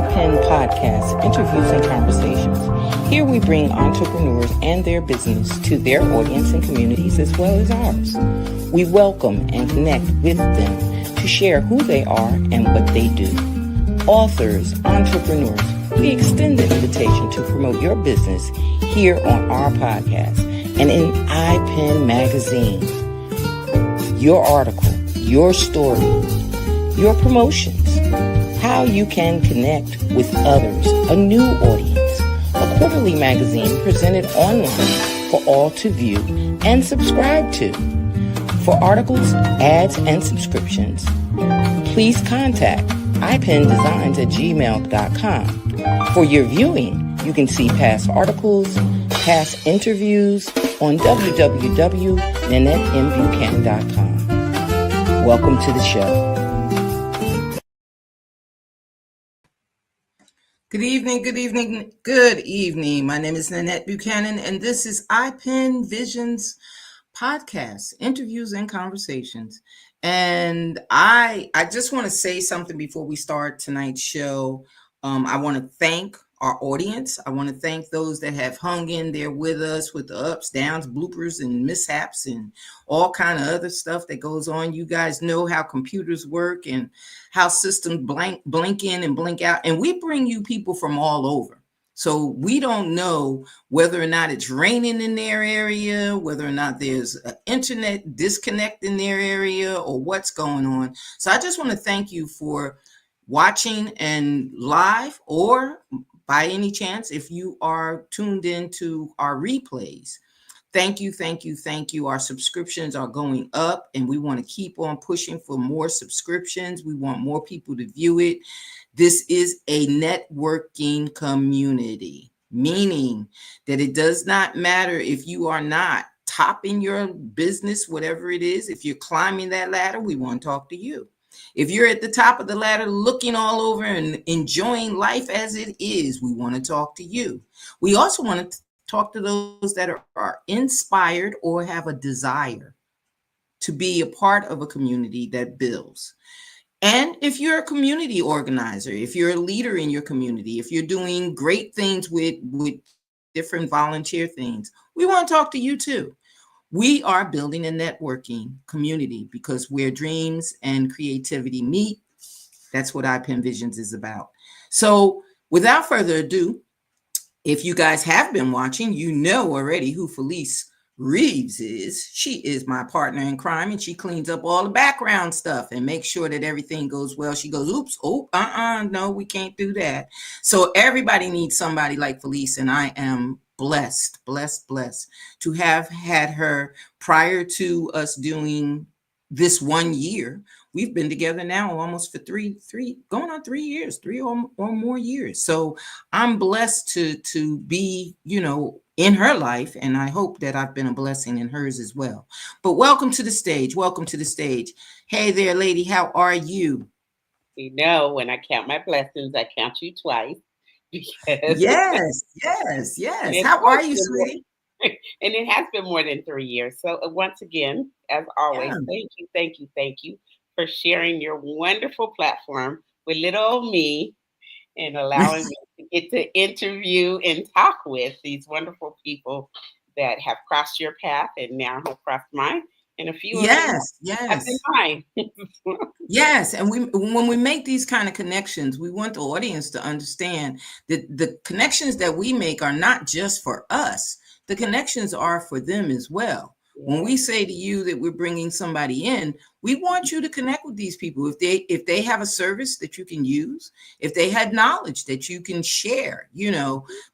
iPen Podcast, Interviews and Conversations. Here we bring entrepreneurs and their business to their audience and communities as well as ours. We welcome and connect with them to share who they are and what they do. Authors, entrepreneurs, we extend the invitation to promote your business here on our podcast and in iPen Magazine. Your article, your story, your promotions, how you can connect with others, a new audience, a quarterly magazine presented online for all to view and subscribe to. For articles, ads, and subscriptions, please contact ipendesigns@gmail.com. For your viewing, you can see past articles, past interviews on www.nanettembuchanan.com. Welcome to the show. Good evening, good evening, good evening. My name is Nanette Buchanan, and this is iPen Visions Podcast, Interviews and Conversations. And I just want to say something before we start tonight's show. I want to thank our audience. I want to thank those that have hung in there with us with the ups, downs, bloopers, and mishaps, and all kind of other stuff that goes on. You guys know how computers work and how systems blink in and blink out. And we bring you people from all over. So we don't know whether or not it's raining in their area, whether or not there's an internet disconnect in their area, or what's going on. So I just want to thank you for watching and live, or by any chance, if you are tuned into our replays. Thank you, thank you, thank you. Our subscriptions are going up, and we want to keep on pushing for more subscriptions. We want more people to view it. This is a networking community, meaning that it does not matter if you are not top in your business, whatever it is. If you're climbing that ladder, we want to talk to you. If you're at the top of the ladder looking all over and enjoying life as it is, we want to talk to you. We also want to talk to those that are inspired or have a desire to be a part of a community that builds. And if you're a community organizer, if you're a leader in your community, if you're doing great things with different volunteer things, we want to talk to you too. We are building a networking community because where dreams and creativity meet, that's what iPen Visions is about. So without further ado, if you guys have been watching, you know already who Felice Reeves is. She is my partner in crime, and she cleans up all the background stuff and makes sure that everything goes well. She goes, oops, no, we can't do that. So everybody needs somebody like Felice, and I am blessed to have had her prior to us doing this 1 year. We've been together now almost for three going on 3 years, 3 or more years. So I'm blessed to be, in her life, and I hope that I've been a blessing in hers as well. But welcome to the stage. Welcome to the stage. Hey there, lady. How are you? When I count my blessings, I count you twice. Yes. How are you, sweetie? And it has been more than 3 years. So once again, as always, thank you for sharing your wonderful platform with little old me and allowing me to get to interview and talk with these wonderful people that have crossed your path and now have crossed mine. And a few of them have been mine. Yes, and when we make these kind of connections, we want the audience to understand that the connections that we make are not just for us. The connections are for them as well. When we say to you that we're bringing somebody in, we want you to connect with these people. If they have a service that you can use, if they had knowledge that you can share,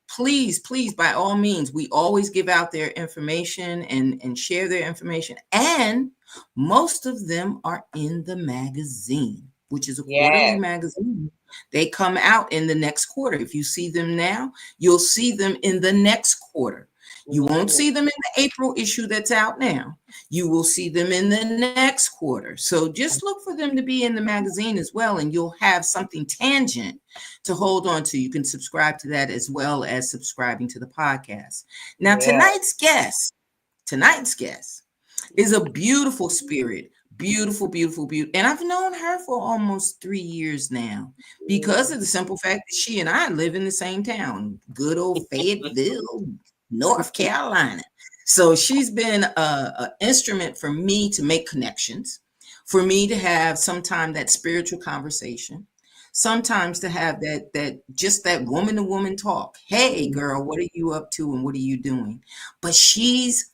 please, by all means, we always give out their information and share their information. And most of them are in the magazine, which is a quarterly magazine. They come out in the next quarter. If you see them now, you'll see them in the next quarter. You won't see them in the April issue that's out now. You will see them in the next quarter. So just look for them to be in the magazine as well, and you'll have something tangent to hold on to. You can subscribe to that as well as subscribing to the podcast. Now, tonight's guest is a beautiful spirit, Beautiful, beautiful, beautiful. And I've known her for almost 3 years now because of the simple fact that she and I live in the same town, good old Fayetteville, North Carolina. So she's been a instrument for me to make connections, for me to have sometime that spiritual conversation, sometimes to have that just that woman to woman talk. Hey girl, what are you up to and what are you doing? But she's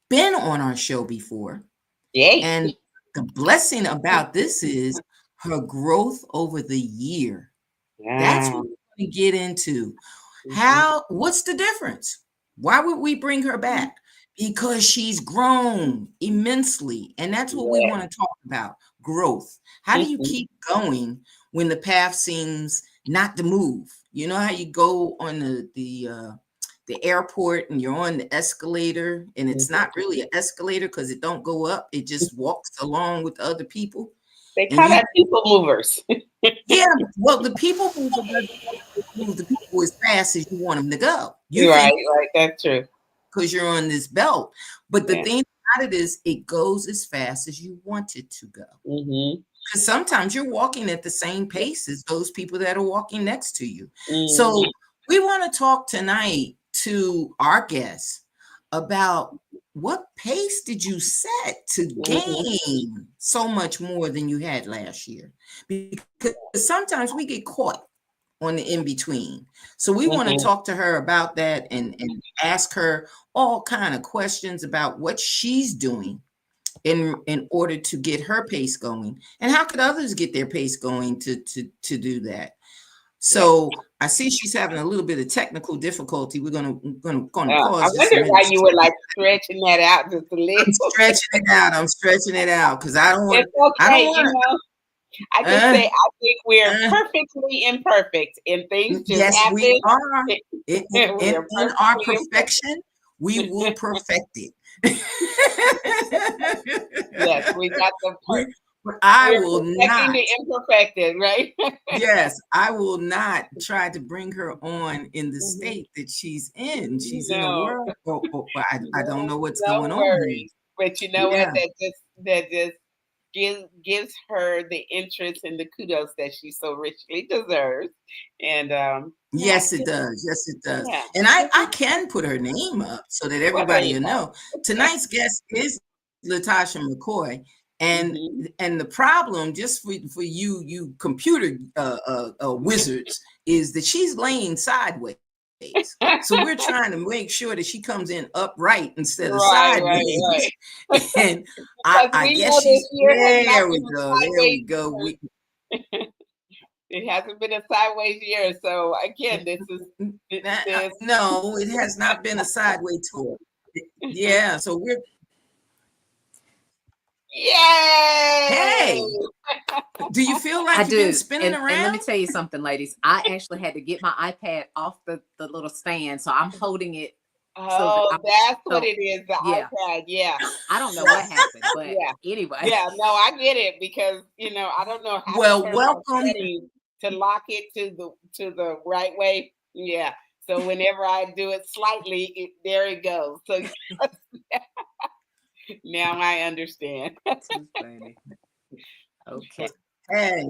been on our show before. Yay. And the blessing about this is her growth over the year. That's Yeah. what we're going to get into. Mhm. What's the difference? Why would we bring her back? Because she's grown immensely. And that's what we Yeah. want to talk about, growth. How do you Mhm. keep going when the path seems not to move? You know how you go on the airport and you're on the escalator and it's Mhm. not really an escalator because it don't go up, it just walks along with other people. They And call you that people movers. yeah, well, the people mover doesn't move the people as fast as you want them to go. You Right, think right. That's true. because you're on this belt, but the Yeah. thing about it is it goes as fast as you want it to go. Mhm. Because sometimes you're walking at the same pace as those people that are walking next to you. So Mhm. we want to talk tonight to our guests about what pace did you set to Mhm. gain so much more than you had last year? Because sometimes we get caught on the in between. So we want to Mhm. talk to her about that and ask her all kind of questions about what she's doing in order to get her pace going, and how could others get their pace going to do that. Yeah. So I see she's having a little bit of technical difficulty. We're gonna I pause just a wonder minute. why you were like stretching that out just a I'm little. stretching it out. I'm stretching it out because I don't want It's to. I don't okay. want I to. just say I think we're Uh, perfectly imperfect and things just yes, we happen. are. We are In our perfectly imperfect. perfection, we will perfect it. Yes, we got we, I we're will perfecting not. the imperfected, right? Yes, I will not try to bring her on in the Mhm. state that she's in. She's in a No, world. I don't know what's no going on here. worries. But you know what? Yeah. That just gives her the interest and the kudos that she so richly deserves. And yeah, Yes, it does. Yes, it does. yeah, And give I her can put her name up so that well, there everybody you will know. go. Tonight's guest is LaTasha McKoy. Hmm. And the problem, just for you computer wizards, is that she's laying sideways. So we're trying to make sure that she comes in upright instead of Right, sideways. right, right. And I Because guess we know she's this year has there. not We been a go. There we sideways go. year. It hasn't been a sideways year. So again, this No, it has not been a sideways tour. Yeah, so we're yay! hey, do you feel I like you've been do. spinning And let me around? tell you something, ladies. I actually had to get my iPad off the little stand. So I'm holding it so that I Oh, that's what so it is, the yeah. iPad. Yeah. I don't know Yeah. what happened, but Yeah. anyway. Yeah. No, I get it because I don't know how to Well, turn my welcome. settings to lock it to the right way. Yeah. So whenever I do it slightly, there it goes. So now I understand. Too funny. Okay. Hey,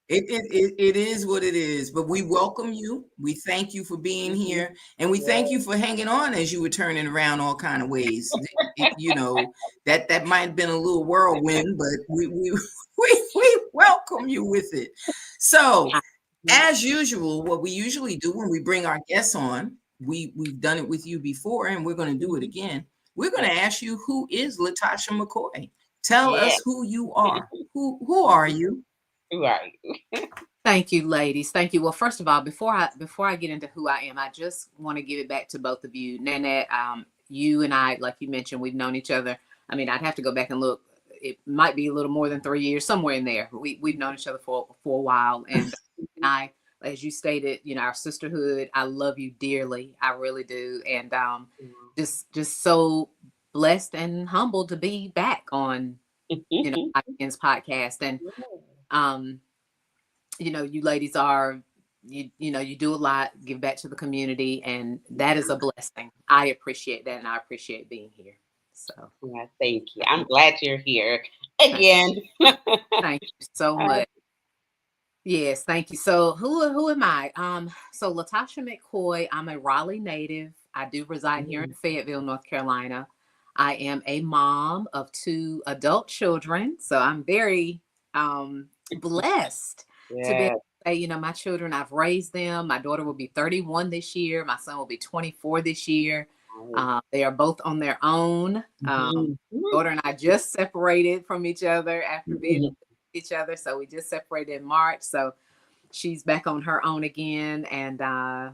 it is what it is, but we welcome you. We thank you for being Mhm. here, and we thank Yeah. you for hanging on as you were turning around all kind of ways. That might have been a little whirlwind, but we welcome you with it. So, I, as usual, what we usually do when we bring our guests on, we've done it with you before, and we're going to do it Mhm. again. We're going Yeah. to ask you, who is LaTasha McKoy? Tell Yeah. us who you are. Who are you? Right. Thank you, ladies. Thank you. Well, first of all, before I get into who I am, I just want to give it back to both of you. Nanette, you and I, like you mentioned, we've known each other. I mean, I'd have to go back and look. It might be a little more than 3 years, somewhere in there. We've known each other for a while. And I, as you stated, our sisterhood, I love you dearly. I really do. And just so blessed and humbled to be back on, Iken's podcast. And um you ladies are you do a lot, give back to the community, and that is a blessing. I appreciate that, and I appreciate being here. So Yeah, thank you. I'm glad you're here. again. Thank you so much. Yes, thank you. So who am I? So LaTasha McKoy, I'm a Raleigh native. I do reside here in Fayetteville, North Carolina. I am a mom of 2 adult children. So I'm very blessed to be able Yeah. to say, my children, I've raised them. My daughter will be 31 this year. My son will be 24 this year. They are both on their own. Daughter and I just separated from each other after being each other. So we just separated in March. So she's back on her own again. And I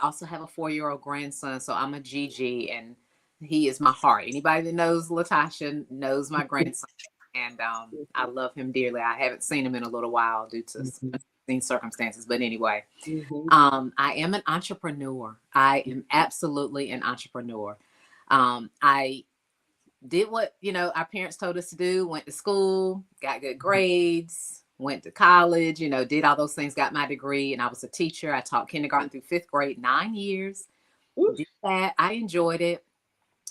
also have a 4-year-old grandson. So I'm a Gigi and he is my heart. Anybody that knows LaTasha knows my grandson. And I love him dearly. I haven't seen him in a little while due to unforeseen circumstances. But anyway, I am an entrepreneur. I am absolutely an entrepreneur. I did what our parents told us to do, went to school, got good grades, went to college, did all those things, got my degree, and I was a teacher. I taught kindergarten through 5th grade 9 years. Did that. I enjoyed it.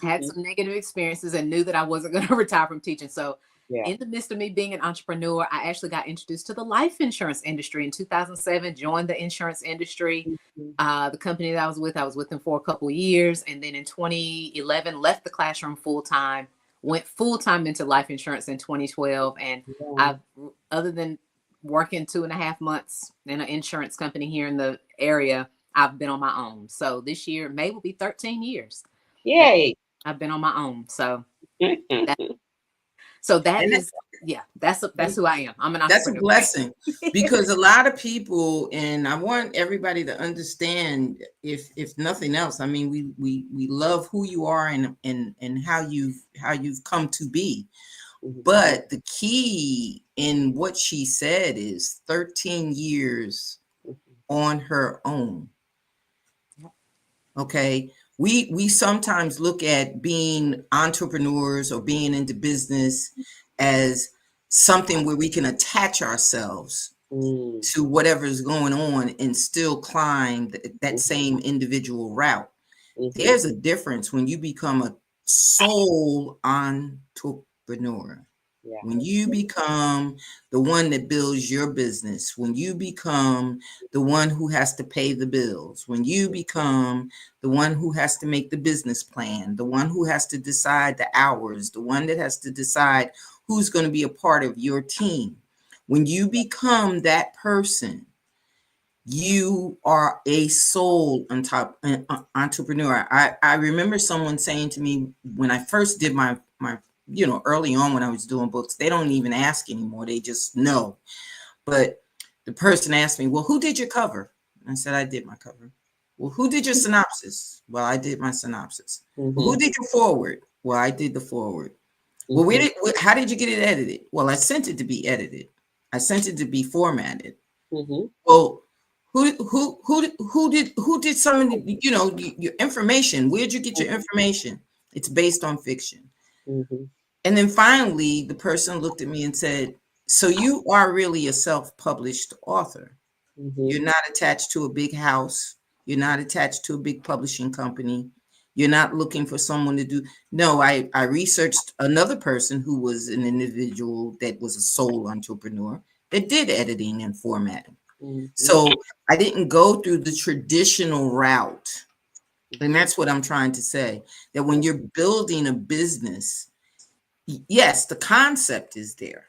Had some negative experiences and knew that I wasn't going to retire from teaching. So in the midst of me being an entrepreneur, I actually got introduced to the life insurance industry in 2007, joined the insurance industry. The company that I was with them for a couple of years. And then in 2011, left the classroom full time, went full time into life insurance in 2012. And I've, other than working 2.5 months in an insurance company here in the area, I've been on my own. So this year, May will be 13 years. Yay. I've been on my own. So that And is, that's who I am. I'm an entrepreneur. that's a blessing because a lot of people, and I want everybody to understand, if nothing else, I mean, we love who you are and how you've come to be. But the key in what she said is 13 years on her own. Okay. We sometimes look at being entrepreneurs or being into business as something where we can attach ourselves to whatever is going on and still climb that same individual route. There's a difference when you become a sole entrepreneur. When you become the one that builds your business, when you become the one who has to pay the bills, when you become the one who has to make the business plan, the one who has to decide the hours, the one that has to decide who's going to be a part of your team. When you become that person, you are a sole entrepreneur. I remember someone saying to me when I first did my early on when I was doing books, they don't even ask anymore. They just know. But the person asked me, well, who did your cover? I said, I did my cover. Well, who did your synopsis? Well, I did my synopsis. Well, who did your forward? Well, I did the forward. Well, how did you get it edited? Well, I sent it to be edited. I sent it to be formatted. Well, who did some of the, your information? Where'd you get your information? It's based on fiction. And then finally, the person looked at me and said, so you are really a self-published author. You're not attached to a big house. You're not attached to a big publishing company. You're not looking for someone to do. No, I researched another person who was an individual that was a sole entrepreneur that did editing and formatting. So I didn't go through the traditional route. And that's what I'm trying to say, that when you're building a business, yes, the concept is there,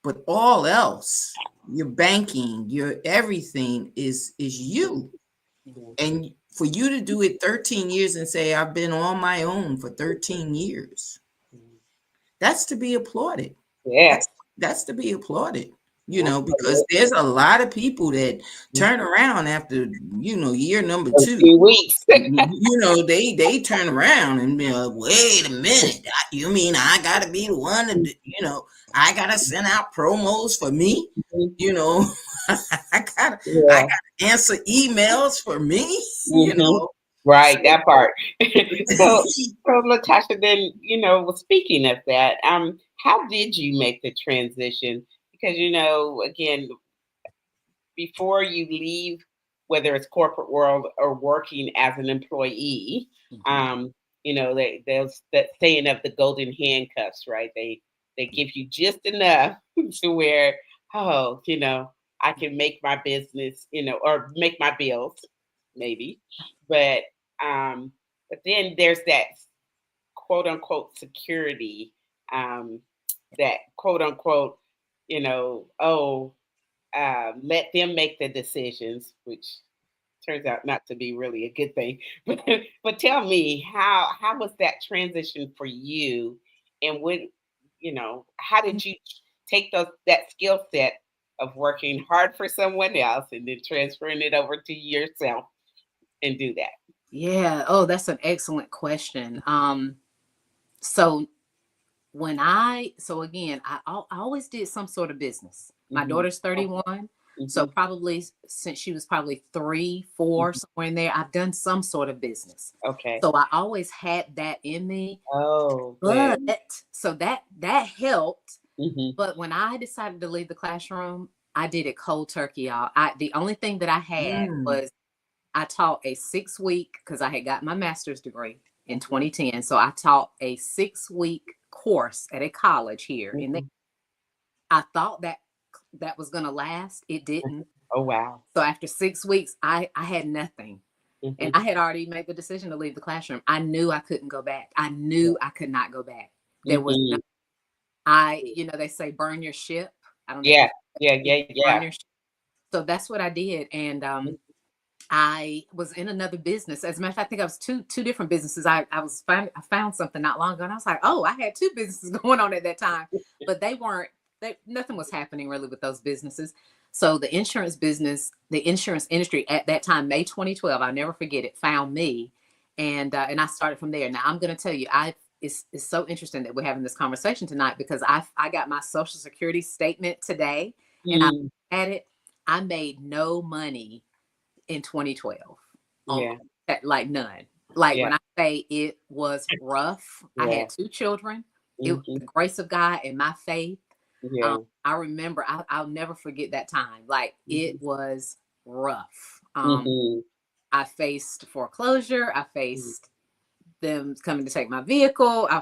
but all else, your banking, your everything is you. And for you to do it 13 years and say, I've been on my own for 13 years, that's to be applauded. Yeah. That's to be applauded, because there's a lot of people that turn around after, year number 2. A few weeks. They turn around and be like, wait a minute. You mean I got to be the one to, I got to send out promos for me? I got to answer emails for me, Right, that part. So LaTasha, then, speaking of that, how did you make the transition? Because, again, before you leave, whether it's corporate world or working as an employee, there's that saying of the golden handcuffs, right? They They give you just enough to where, oh, I can make my business, or make my bills, maybe. But but then there's that quote unquote security, that quote unquote, oh, let them make the decisions, which turns out not to be really a good thing. But tell me, how was that transition for you, and how did you take that skill set of working hard for someone else and then transferring it over to yourself and do that? Yeah. Oh, that's an excellent question. So again, I always did some sort of business. My Mm-hmm. daughter's 31. So Mm-hmm. probably since she was probably 3, 4, Mm-hmm. somewhere in there, I've done some sort of business. Okay. So I always had that in me. Oh, But good. so that helped. Mm-hmm. But when I decided to leave the classroom, I did it cold turkey, y'all. The only thing that I had Mm. was I taught a 6-week, because I had got my master's degree in Mm-hmm. 2010. So I taught a 6-week course at a college here. And Mm-hmm. I thought that was going to last. It didn't. Oh, wow. So after 6 weeks, I had nothing. Mm-hmm. And I had already made the decision to leave the classroom. I knew I couldn't go back. I knew I could not go back. There was no, Mm-hmm. they say burn your ship. I don't know if Yeah. you Yeah. Yeah. burn Yeah. your ship. So that's what I did. And I was in another business. As a matter of fact, I think I was two different businesses. I found something not long ago, and I was like, oh, I had 2 businesses going on at that time, but nothing was happening really with those businesses. So the insurance industry at that time, May 2012, I'll never forget it, found me, and I started from there. Now I'm going to tell you, it's so interesting that we're having this conversation tonight, because I got my Social Security statement today, and I Mm. at it. I made no money in 2012 on Yeah. like none. Like Yeah. when I say it was rough, I Yeah. had 2 children. It was Mm-hmm. the grace of God and my faith. Yeah. I remember, I'll never forget that time. Like Mm-hmm. it was rough. Mm-hmm. I faced foreclosure. I faced them coming to take my vehicle. Yeah.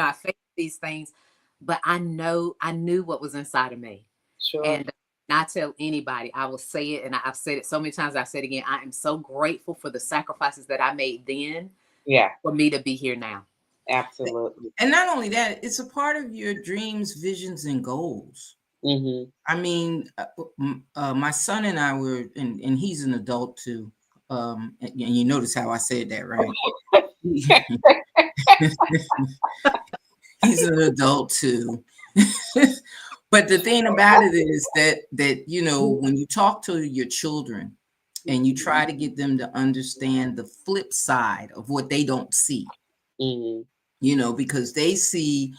I faced these things, but I knew what was inside of me. Sure. And I tell anybody, I will say it, and I've said it so many times, I've said it again, I am so grateful for the sacrifices that I made then Yeah. for me to be here now. Absolutely. And not only that, it's a part of your dreams, visions, and goals. Mm-hmm. I mean, my son and I were, and he's an adult too. And you notice how I said that, right? He's an adult too. But the thing about it is that when you talk to your children and you try to get them to understand the flip side of what they don't see, because they see,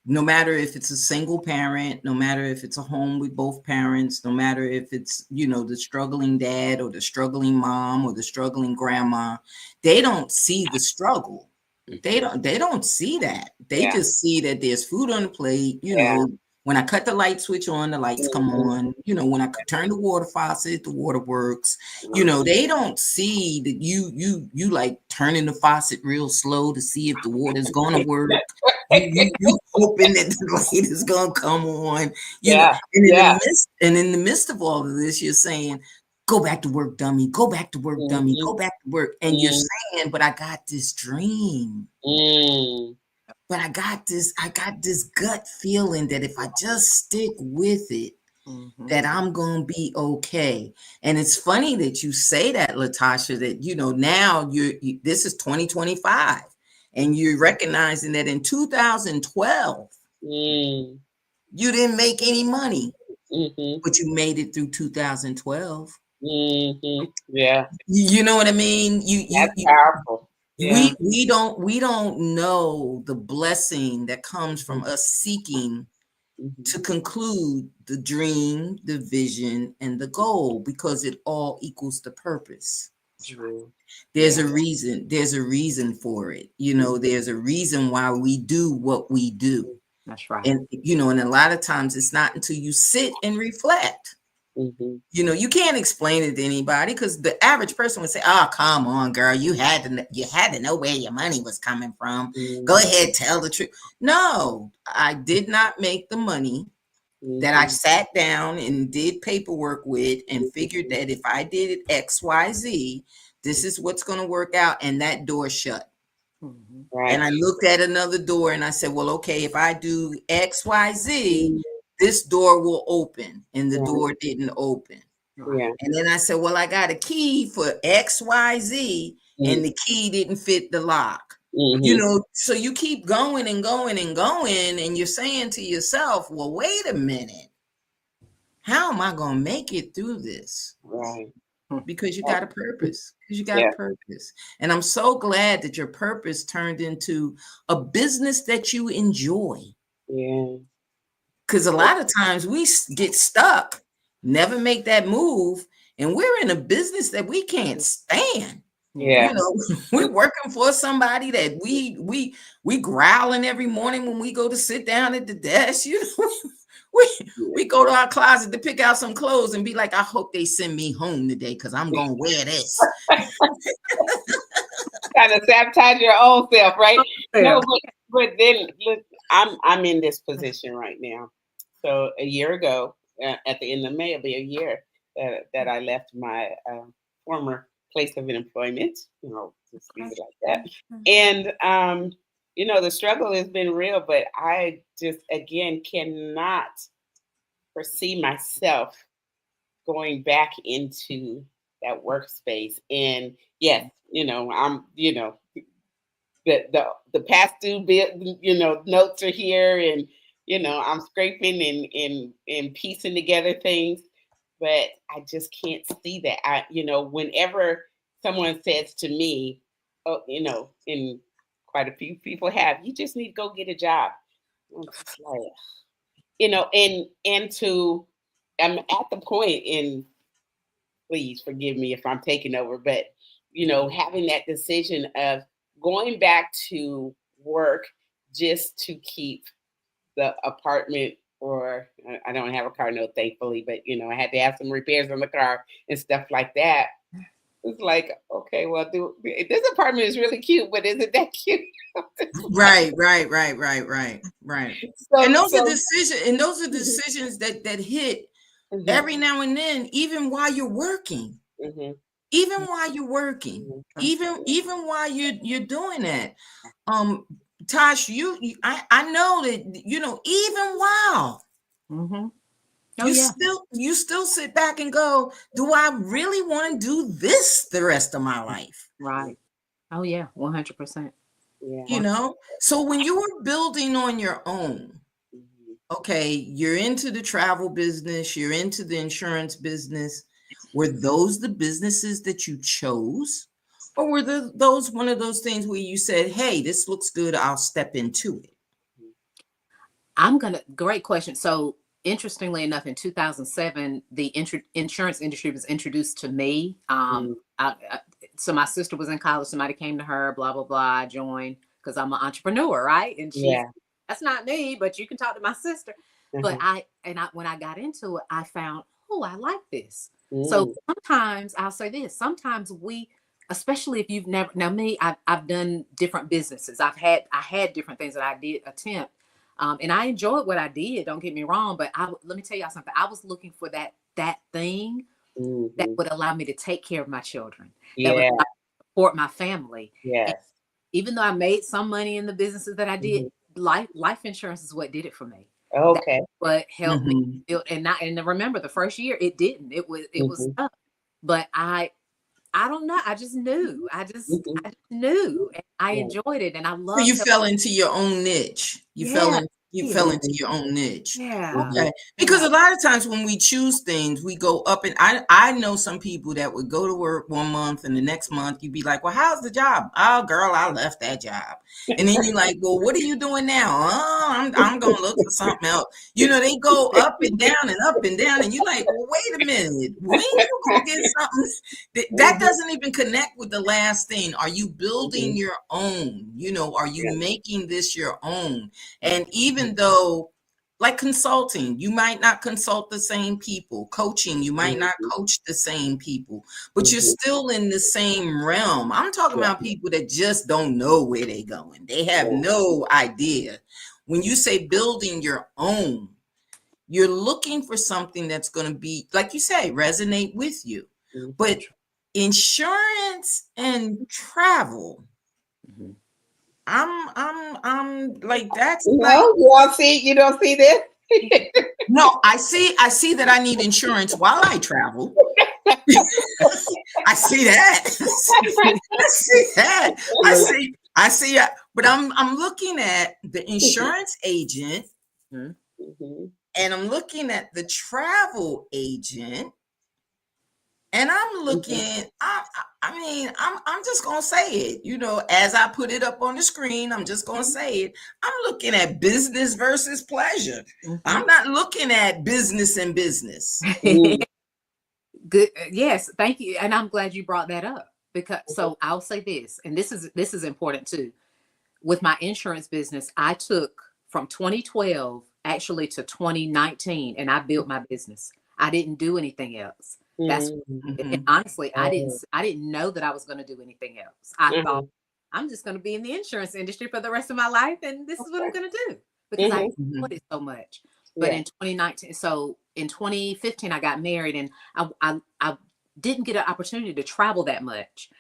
no matter if it's a single parent, no matter if it's a home with both parents, no matter if it's, the struggling dad or the struggling mom or the struggling grandma, they don't see the struggle. They don't see that. They Yeah. just see that there's food on the plate, Yeah. when I cut the light switch on, the lights come Mhm. on. When I turn the water faucet, the water works. They don't see that you like turning the faucet real slow to see if the water's gonna work. You hoping that the light is gonna come on. Yeah. And Yeah. in the midst of all of this, you're saying, "Go back to work, dummy. Go back to work, dummy. Mhm. Go back to work." And you're Mm. saying, "But I got this dream. Mm. But I got this gut feeling that if I just stick with it, that I'm going to be okay." And it's funny that you say that, LaTasha, that, now this is 2025 and you're recognizing that in 2012, Mm. you didn't make any money, Mhm. but you made it through 2012. Mhm. Yeah. You know what I mean? That's powerful. Yeah. We don't know the blessing that comes from us seeking Mhm. to conclude the dream, the vision, and the goal, because it all equals the purpose. True. There's Yeah. a reason. There's a reason for it. Mhm. There's a reason why we do what we do. That's right. And a lot of times it's not until you sit and reflect Mm-hmm. You can't explain it to anybody because the average person would say, "Oh, come on, girl, you had to know where your money was coming from. Mm-hmm. Go ahead, tell the truth." No, I did not make the money that I sat down and did paperwork with and figured that if I did it XYZ, this is what's going to work out, and that door shut. Mm-hmm. Right. And I looked at another door and I said, well, okay, if I do XYZ, this door will open, and the door didn't open. Yeah. And then I said, well, I got a key for XYZ, and the key didn't fit the lock. Mm-hmm. So you keep going and going and going, and you're saying to yourself, well, wait a minute. How am I going to make it through this? Right. Because you got a purpose. Yeah. And I'm so glad that your purpose turned into a business that you enjoy. Yeah. Because a lot of times we get stuck, never make that move, and we're in a business that we can't stand. Yeah. We're working for somebody that we growling every morning when we go to sit down at the desk. We go to our closet to pick out some clothes and be like, I hope they send me home today because I'm gonna wear this. Kind of sabotage your own self, right? No, but then look, I'm in this position right now. So a year ago, at the end of May, it'll be a year that I left my former place of employment. Just leave it like that. And the struggle has been real, but I just again cannot foresee myself going back into that workspace. And yes, I'm the past due bill, notes are here, and I'm scraping and piecing together things, but I just can't see that. Whenever someone says to me, oh, and quite a few people have, you just need to go get a job. I'm just like, I'm at the point, and please forgive me if I'm taking over, but having that decision of going back to work just to keep the apartment, or I don't have a car note, thankfully, but I had to have some repairs on the car and stuff like that. It's like, okay, well, this apartment is really cute, but is it that cute? Right. And those are decisions that hit every now and then, even while you're working. Mm-hmm. Even while you're working, even while you're doing that. Tosh, I know that even while you still sit back and go, do I really want to do this the rest of my life? Right. Oh yeah, 100%. Yeah. So when you were building on your own, okay, you're into the travel business, you're into the insurance business. Were those the businesses that you chose? Or were those one of those things where you said, hey, this looks good, I'll step into it? Great question. So interestingly enough, in 2007, the insurance industry was introduced to me. So my sister was in college, somebody came to her, blah, blah, blah. I joined because I'm an entrepreneur, right? And that's not me, but you can talk to my sister. But when I got into it, I found, I like this. So sometimes I'll say this, sometimes especially if you've never, now me, I've done different businesses. I had different things that I did attempt. And I enjoyed what I did, don't get me wrong, but let me tell y'all something. I was looking for that thing that would allow me to take care of my children, that would support my family. Yes. And even though I made some money in the businesses that I did, life insurance is what did it for me. Okay. That's what helped me build, and remember the first year it didn't. It was tough. But I don't know. I just knew. I just knew. And I enjoyed it, and I loved. So you fell into your own niche. You fell into your own niche. Yeah. Okay. Because a lot of times when we choose things, we go up, and I know some people that would go to work one month and the next month you'd be like, well, how's the job? Oh, girl, I left that job. And then you're like, well, what are you doing now? Oh, I'm going to look for something else. They go up and down and up and down. And you're like, well, wait a minute. When you go get something that doesn't even connect with the last thing. Are you building your own? Are you making this your own? And even though, like consulting, you might not consult the same people. Coaching, you might not coach the same people, but you're still in the same realm. I'm talking about people that just don't know where they're going. They have no idea. When you say building your own, you're looking for something that's going to be, like you say, resonate with you. But insurance and travel, I'm like, that's like, you don't see this? no, I see that I need insurance while I travel. I see that. I see that. I see it. But I'm looking at the insurance agent, and I'm looking at the travel agent, and I'm looking. I mean, I'm just gonna say it. You know, as I put it up on the screen, I'm just gonna say it. I'm looking at business versus pleasure. I'm not looking at business and business. Good. Yes, thank you. And I'm glad you brought that up, because so I'll say this, and this is important too. With my insurance business, I took from 2012 actually to 2019, and I built my business. I didn't do anything else. That's and honestly, I didn't know that I was going to do anything else. I thought I'm just going to be in the insurance industry for the rest of my life, and this is what I'm going to do, because I enjoyed it so much. But in 2019, so in 2015, I got married, and I didn't get an opportunity to travel that much.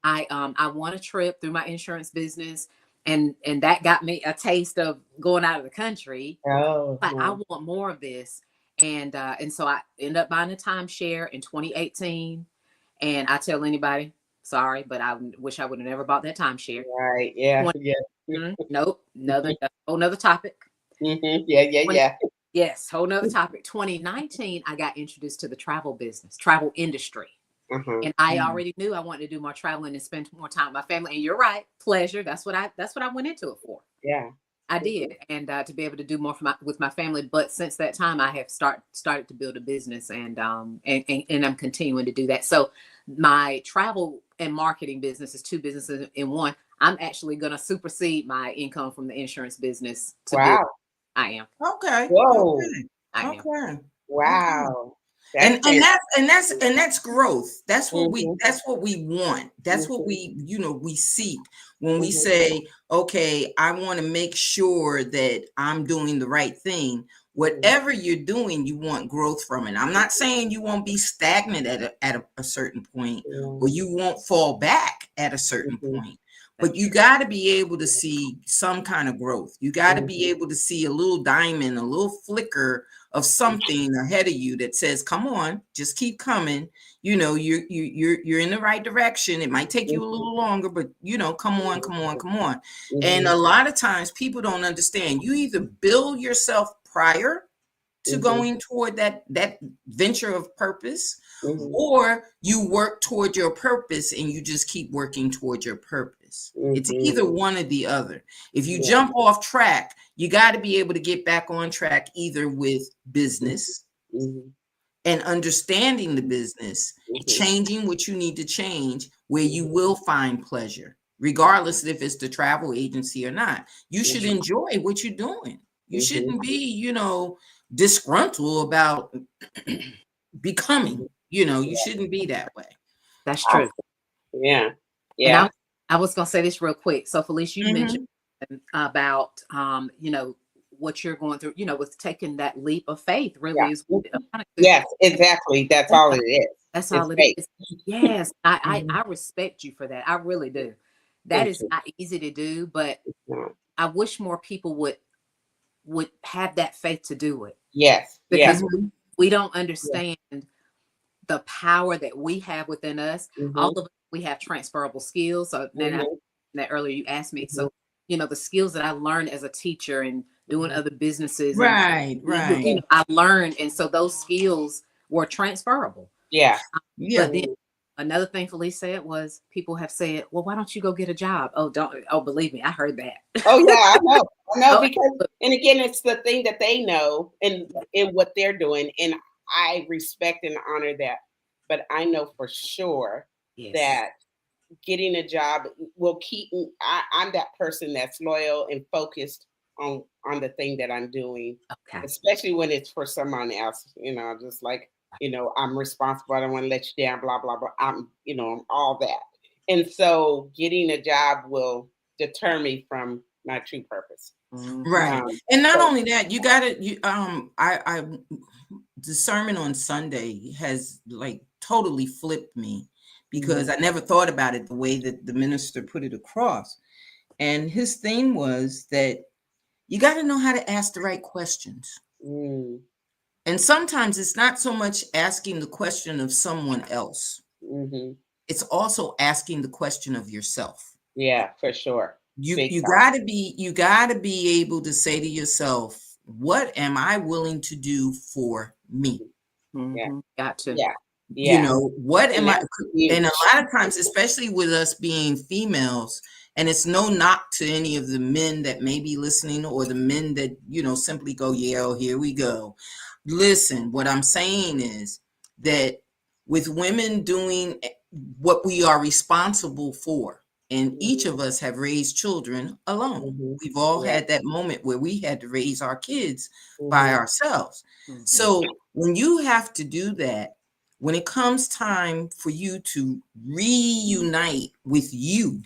I won a trip through my insurance business, and that got me a taste of going out of the country. But I want more of this. And so I ended up buying a timeshare in 2018. And I tell anybody, sorry, but I wish I would have never bought that timeshare. Right. Yeah. Nope. Whole nother topic. Yes, whole nother topic. 2019, I got introduced to the travel industry. And I already knew I wanted to do more traveling and spend more time with my family. And you're right, pleasure. That's what I went into it for. Yeah. I did, and to be able to do more with my family. But since that time, I have started to build a business, and I'm continuing to do that. So my travel and marketing business is two businesses in one. I'm actually going to supersede my income from the insurance business. I am. Okay. Whoa. I am. Okay. Wow. And that's growth. That's what we want. That's what we seek when we say, okay, I want to make sure that I'm doing the right thing. Whatever you're doing, you want growth from it. I'm not saying you won't be stagnant at a certain point, or you won't fall back at a certain point. But you got to be able to see some kind of growth. You got to be able to see a little diamond, a little flicker of something ahead of you that says, come on, just keep coming. You know, you're in the right direction. It might take you a little longer, but come on. And a lot of times people don't understand. You either build yourself prior to going toward that venture of purpose, or you work toward your purpose and you just keep working toward your purpose. It's either one or the other. If you jump off track, you got to be able to get back on track, either with business and understanding the business, changing what you need to change, where you will find pleasure, regardless if it's the travel agency or not. You should enjoy what you're doing. You shouldn't be, disgruntled about becoming. You shouldn't be that way. That's true. Yeah. And I was going to say this real quick. So Felicia, you mentioned about, what you're going through, with taking that leap of faith really is. Yes, exactly. That's all it is. That's all it is. Yes. I respect you for that. I really do. That is not easy to do, but I wish more people would have that faith to do it. Yes. Because we don't understand the power that we have within us. All of us, we have transferable skills. So then that earlier you asked me. So, the skills that I learned as a teacher and doing other businesses. Right. I learned. And so those skills were transferable. Yeah. But then another thing Felice said was, people have said, well, why don't you go get a job? Oh, believe me, I heard that. Oh yeah, I know because, and again, it's the thing that they know and in what they're doing. And I respect and honor that. But I know for sure that getting a job will keep me. I'm that person that's loyal and focused on the thing that I'm doing, Okay. especially when it's for someone else. Just like, I'm responsible. I don't want to let you down. Blah blah blah. I'm all that. And so, getting a job will deter me from my true purpose. Right. And not only that, you got to, I the sermon on Sunday has like totally flipped me because I never thought about it the way that the minister put it across. And his theme was that you got to know how to ask the right questions. Mm. And sometimes it's not so much asking the question of someone else. Mm-hmm. It's also asking the question of yourself. Yeah, for sure. You got to be able to say to yourself, what am I willing to do for me? Yeah. Got to. Yeah. What am I? Huge. And a lot of times, especially with us being females, and it's no knock to any of the men that may be listening or the men that, simply go, yeah, oh, here we go. Listen, what I'm saying is that with women doing what we are responsible for, and each of us have raised children alone. We've all had that moment where we had to raise our kids by ourselves. So when you have to do that, when it comes time for you to reunite with you,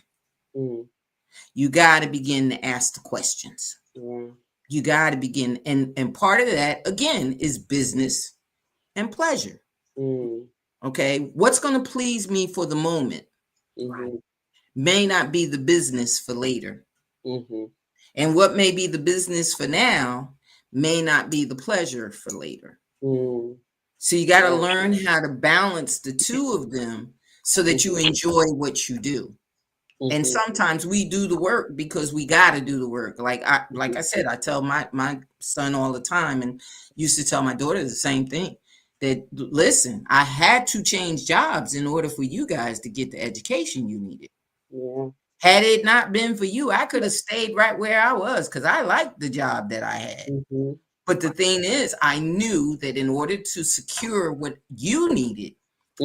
you got to begin to ask the questions. You got to begin. And part of that, again, is business and pleasure. Okay. What's going to please me for the moment may not be the business for later. And what may be the business for now may not be the pleasure for later. So you got to learn how to balance the two of them so that you enjoy what you do. And sometimes we do the work because we got to do the work. Like I said, I tell my son all the time, and used to tell my daughter the same thing, that listen, I had to change jobs in order for you guys to get the education you needed. Had it not been for you, I could have stayed right where I was because I liked the job that I had. But the thing is, I knew that in order to secure what you needed,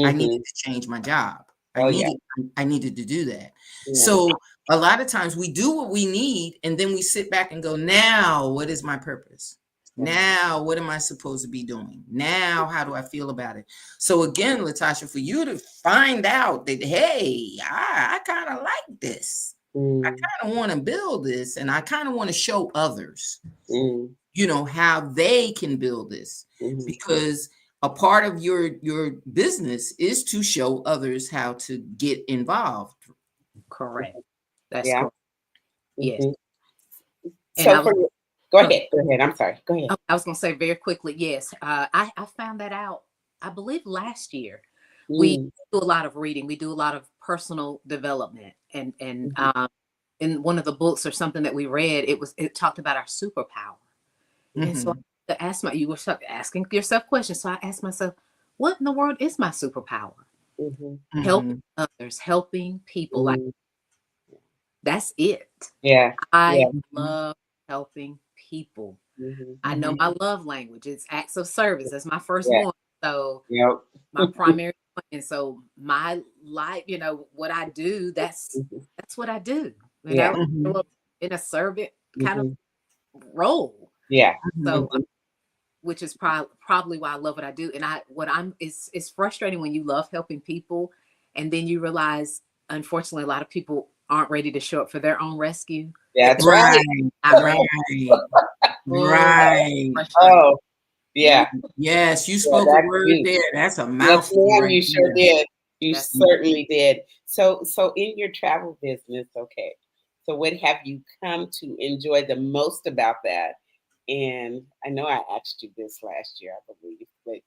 I needed to change my job. I needed to do that. So a lot of times we do what we need, and then we sit back and go, now, what is my purpose? Now, what am I supposed to be doing? Now, how do I feel about it? So again, LaTasha, for you to find out that, hey, I kind of like this. I kind of want to build this, and I kind of want to show others, how they can build this. Because a part of your business is to show others how to get involved. Correct. That's correct. Yes. So go ahead. I'm sorry. Go ahead. I was going to say very quickly. Yes. I found that out, I believe last year. We do a lot of reading. We do a lot of personal development, and in one of the books or something that we read, it talked about our superpower. And so you were asking yourself questions. So I asked myself, what in the world is my superpower? Helping others, helping people. Like, that's it. I love helping people. I know my love language. It's acts of service. That's my first one. So my primary one. And so my life, what I do, that's what I do. In a servant kind of role. So which is probably why I love what I do. And it's frustrating when you love helping people and then you realize, unfortunately, a lot of people aren't ready to show up for their own rescue. That's right. Right. Oh, yeah. Yes, you spoke a word there. That's a mouthful. Yes, ma'am, you sure did. You certainly did. So in your travel business, okay. So what have you come to enjoy the most about that? And I know I asked you this last year, I believe, but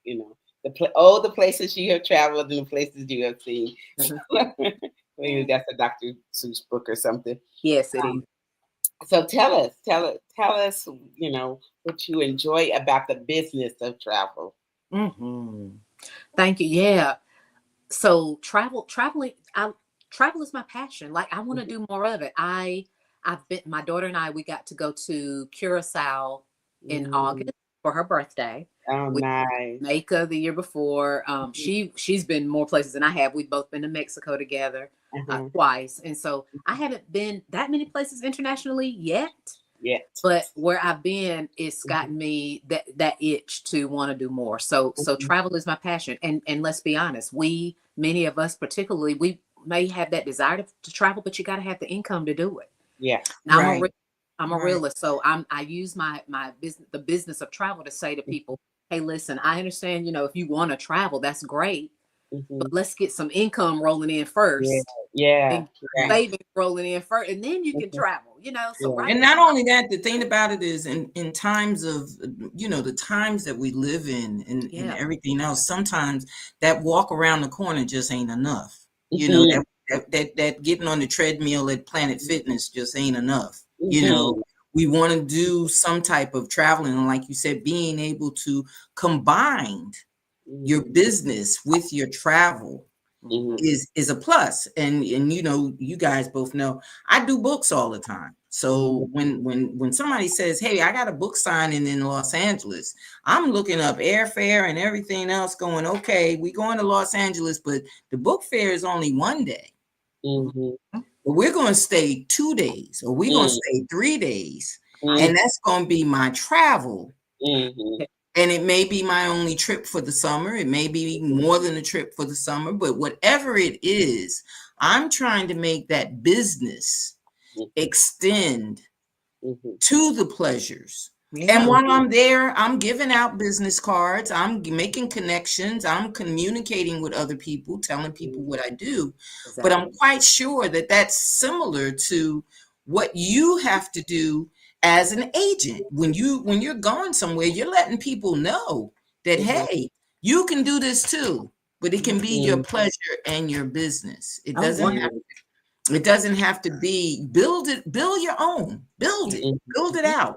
the places you have traveled and the places you have seen. Maybe that's a Dr. Seuss book or something. Yes, it is. So tell us, what you enjoy about the business of travel. Thank you. Yeah. So travel is my passion. Like, I want to do more of it. My daughter and I, we got to go to Curacao in August for her birthday. Oh, nice. Jamaica the year before. She's been more places than I have. We've both been to Mexico together twice. And so I haven't been that many places internationally yet. Yet. But where I've been, it's gotten me that itch to want to do more. So travel is my passion. And let's be honest, many of us particularly, we may have that desire to travel, but you got to have the income to do it. Yeah. Now, Right. I'm a realist, so I use my business, the business of travel, to say to people, hey, listen, I understand, if you want to travel, that's great, but let's get some income rolling in first. Yeah. And savings rolling in first, and then you can travel, so right And now, not only that, the thing about it is in times of, the times that we live in and everything else, sometimes that walk around the corner just ain't enough. That getting on the treadmill at Planet Fitness just ain't enough. We want to do some type of traveling. And like you said, being able to combine your business with your travel is a plus. And you guys both know I do books all the time. So when somebody says, hey, I got a book signing in Los Angeles, I'm looking up airfare and everything else, going, okay, we going to Los Angeles, but the book fair is only one day. But we're going to stay 2 days, or we're going to stay 3 days, and that's going to be my travel. And it may be my only trip for the summer. It may be more than a trip for the summer, but whatever it is, I'm trying to make that business extend to the pleasures. And while I'm there, I'm giving out business cards. I'm making connections. I'm communicating with other people, telling people what I do. Exactly. But I'm quite sure that that's similar to what you have to do as an agent. When you're going somewhere, you're letting people know that, hey, you can do this too, but it can be your pleasure and your business. It doesn't have to be build your own, build it out.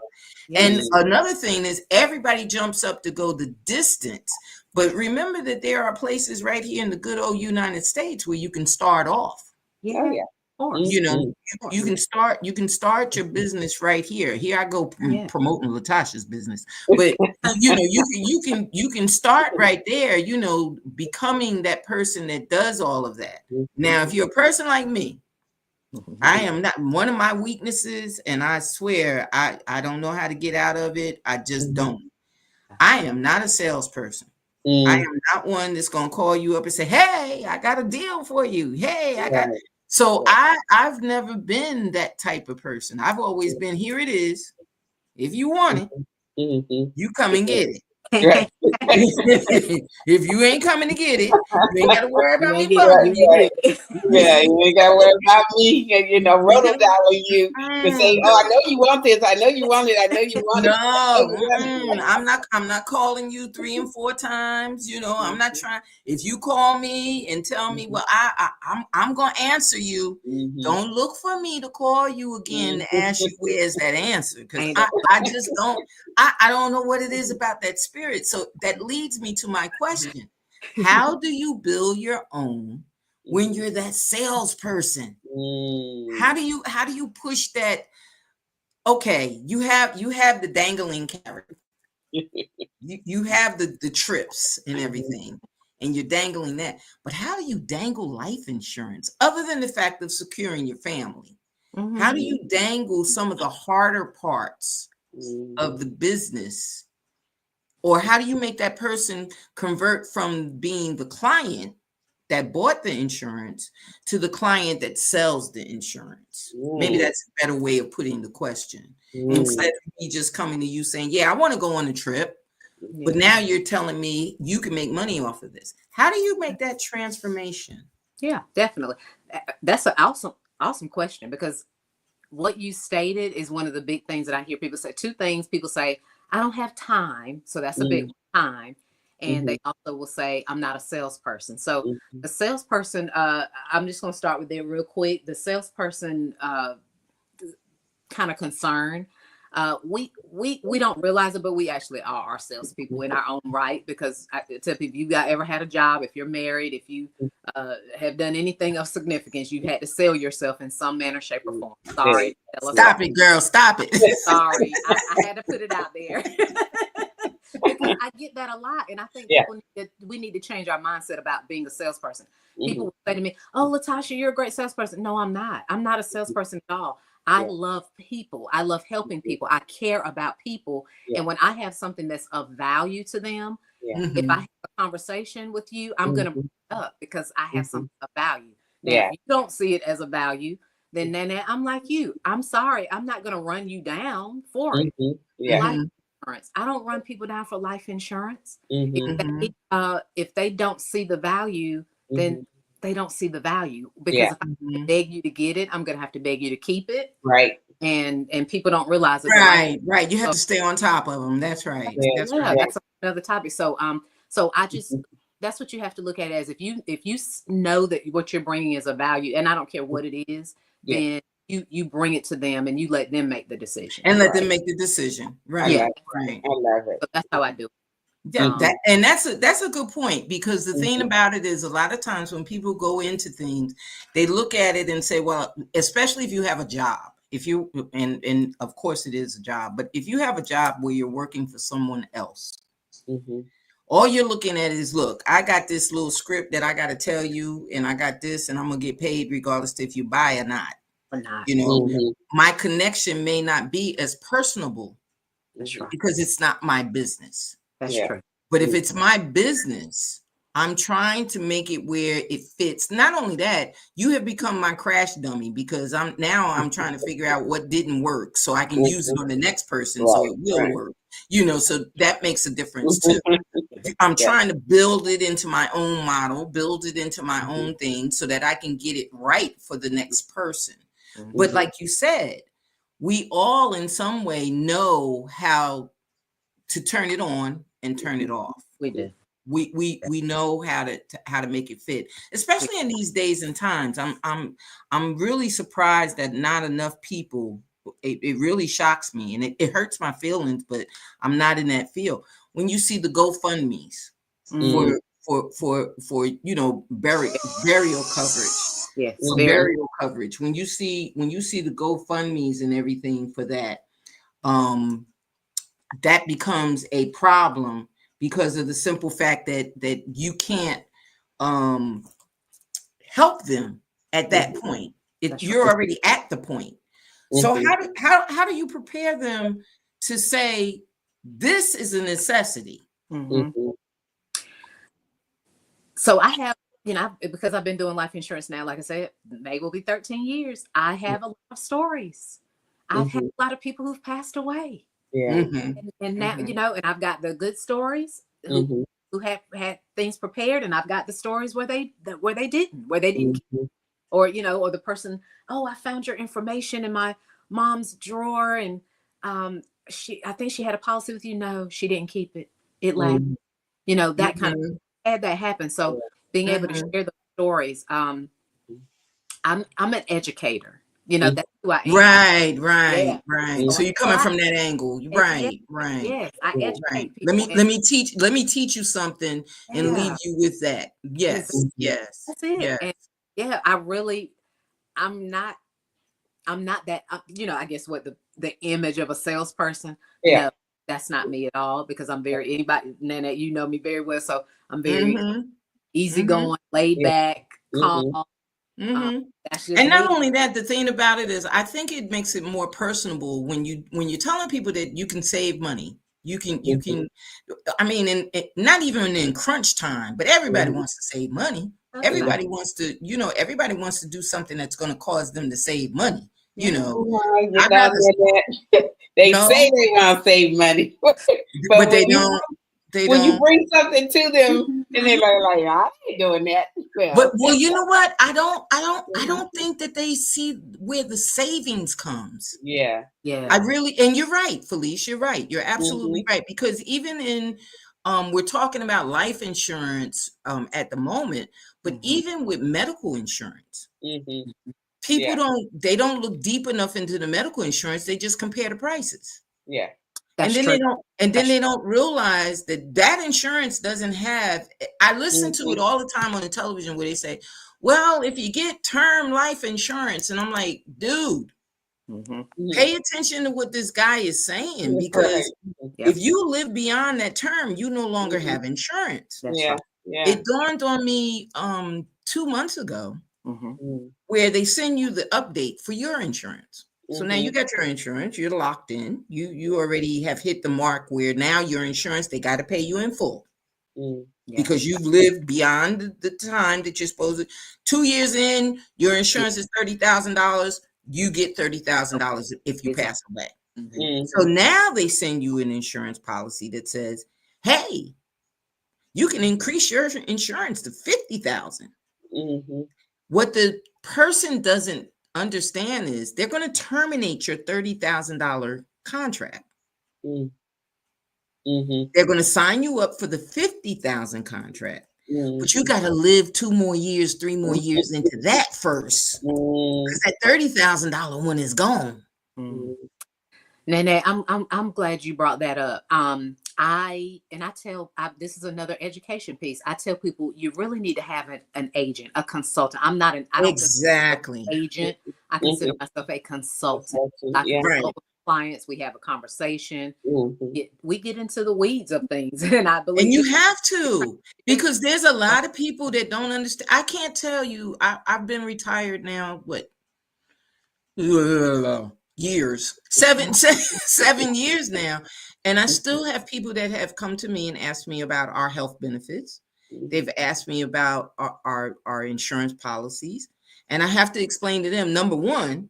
And another thing is, everybody jumps up to go the distance, but remember that there are places right here in the good old United States where you can start off. You can start your business right here. Here I go promoting LaTasha's business, but you can start right there, becoming that person that does all of that. Now, if you're a person like me, I am not, one of my weaknesses, and I swear I don't know how to get out of it. I just don't. I am not a salesperson. I am not one that's going to call you up and say, hey, I got a deal for you. Hey, I got. So I've never been that type of person. I've always been, here it is. If you want it, you come and get it. Right. If you ain't coming to get it, you ain't got to worry about me bugging you. Yeah, you ain't got to worry about me, rotodolling you to say, oh, I know you want this. I know you want it. I know you want it. No, I'm not calling you 3 and 4 times. I'm not trying. If you call me and tell me, well, I'm going to answer you. Don't look for me to call you again to ask you where's that answer, because I just don't. I don't know what it is about that spirit. So that leads me to my question. How do you build your own when you're that salesperson? How do you push that? Okay, you have the dangling carrot. You have the trips and everything, and you're dangling that. But how do you dangle life insurance, other than the fact of securing your family? How do you dangle some of the harder parts of the business? Or how do you make that person convert from being the client that bought the insurance to the client that sells the insurance? Maybe that's a better way of putting the question. Instead of me just coming to you saying, yeah, I want to go on a trip, but now you're telling me you can make money off of this. How do you make that transformation? Yeah, definitely. That's an awesome question, because what you stated is one of the big things that I hear people say. 2 things people say: I don't have time. So that's a big time. And they also will say, I'm not a salesperson. So the salesperson, I'm just going to start with it real quick. The salesperson kind of concern. We don't realize it, but we actually are our salespeople in our own right, because I tell people, if you ever had a job, if you're married, if you have done anything of significance, you've had to sell yourself in some manner, shape, or form. Sorry. Stop it, girl. Stop it. Sorry. I had to put it out there. Because I get that a lot. And I think we need to change our mindset about being a salesperson. People will say to me, oh, LaTasha, you're a great salesperson. No, I'm not. I'm not a salesperson at all. I love people. I love helping people. I care about people. And when I have something that's of value to them, if I have a conversation with you, I'm going to bring it up because I have something of value. Now, if you don't see it as a value, then Nana, I'm like you. I'm sorry. I'm not going to run you down for it. Life insurance. I don't run people down for life insurance. If they don't see the value, then they don't see the value. Because if I beg you to get it, I'm going to have to beg you to keep it. Right. And people don't realize it. Right. You have to stay on top of them. That's right. That's right. That's another topic. So I just that's what you have to look at as if you know that what you're bringing is a value, and I don't care what it is, then you bring it to them and you let them make the decision. And let them make the decision. Right. Yeah. Right. I love it. So that's how I do it. That's a good point, because the thing about it is a lot of times when people go into things, they look at it and say, well, especially if you have a job, if you and of course it is a job, but if you have a job where you're working for someone else, all you're looking at is, look, I got this little script that I got to tell you, and I got this, and I'm gonna get paid regardless if you buy or not. You know, my connection may not be as personable because it's not my business. That's true. But if it's my business, I'm trying to make it where it fits. Not only that, you have become my crash dummy, because I'm trying to figure out what didn't work so I can use it on the next person so it will work. You know, so that makes a difference too. I'm trying to build it into my own model, build it into my own thing so that I can get it right for the next person. But like you said, we all in some way know how to turn it on and turn it off. We do. We know how to make it fit, especially in these days and times. I'm really surprised that not enough people. It really shocks me, and it hurts my feelings. But I'm not in that field. When you see the GoFundMe's for you know burial coverage, burial coverage. When you see the GoFundMe's and everything for that, that becomes a problem because of the simple fact that you can't help them at that point. You're already at the point. So how do you prepare them to say this is a necessity? So I have, because I've been doing life insurance now, like I said, May will be 13 years. I have a lot of stories. I've had a lot of people who've passed away. And now, and I've got the good stories who have had things prepared, and I've got the stories where they didn't, or the person, oh, I found your information in my mom's drawer, and I think she had a policy with you. No, she didn't keep it. It lagged. That kind of had that happen. So being able to share the stories, I'm an educator. That's who I am. Right. So you're coming from that angle. Right. Yes, I educate people. Let me teach you something and leave you with that. Yes. That's it. Yes. And I'm not that, I guess what the image of a salesperson. No, that's not me at all, because I'm very, Nana, you know me very well. So I'm very easygoing, laid back, calm. And not only that, the thing about it is, I think it makes it more personable when you're telling people that you can save money. You can, I mean, and not even in crunch time, but everybody wants to save money. Everybody wants to, everybody wants to do something that's going to cause them to save money. They say they want to save money, but they don't. When you bring something to them, and they're like, I ain't doing that. Well, you know what? I don't think that they see where the savings comes. Yeah. I really, and you're right, Felice. You're right. You're absolutely right. Because even in, we're talking about life insurance at the moment, but even with medical insurance, people don't look deep enough into the medical insurance. They just compare the prices. Yeah. They don't realize that insurance doesn't have. I listen to it all the time on the television where they say, well, if you get term life insurance, and I'm like, dude, pay attention to what this guy is saying, because if you live beyond that term, you no longer have insurance. It dawned on me 2 months ago where they send you the update for your insurance. So now you got your insurance, you're locked in. You already have hit the mark where now your insurance, they got to pay you in full. Because you've lived beyond the time that you're supposed to. 2 years in, your insurance is $30,000. You get $30,000 if you pass away. So now they send you an insurance policy that says, "Hey, you can increase your insurance to $50,000." What the person doesn't understand is they're going to terminate your $30,000 contract. They're going to sign you up for the $50,000 contract, but you got to live 2 more years, 3 more years into that first, because that $30,000 one is gone. Nene, I'm glad you brought that up. This is another education piece. I tell people you really need to have an agent, a consultant. I don't Exactly consider myself an agent. I consider myself a consultant. I consult with clients. We have a conversation. We get into the weeds of things, and I believe. And you have to, because there's a lot of people that don't understand. I can't tell you. I've been retired now. What? Years, 7 years now, and I still have people that have come to me and asked me about our health benefits. They've asked me about our insurance policies, and I have to explain to them, number one,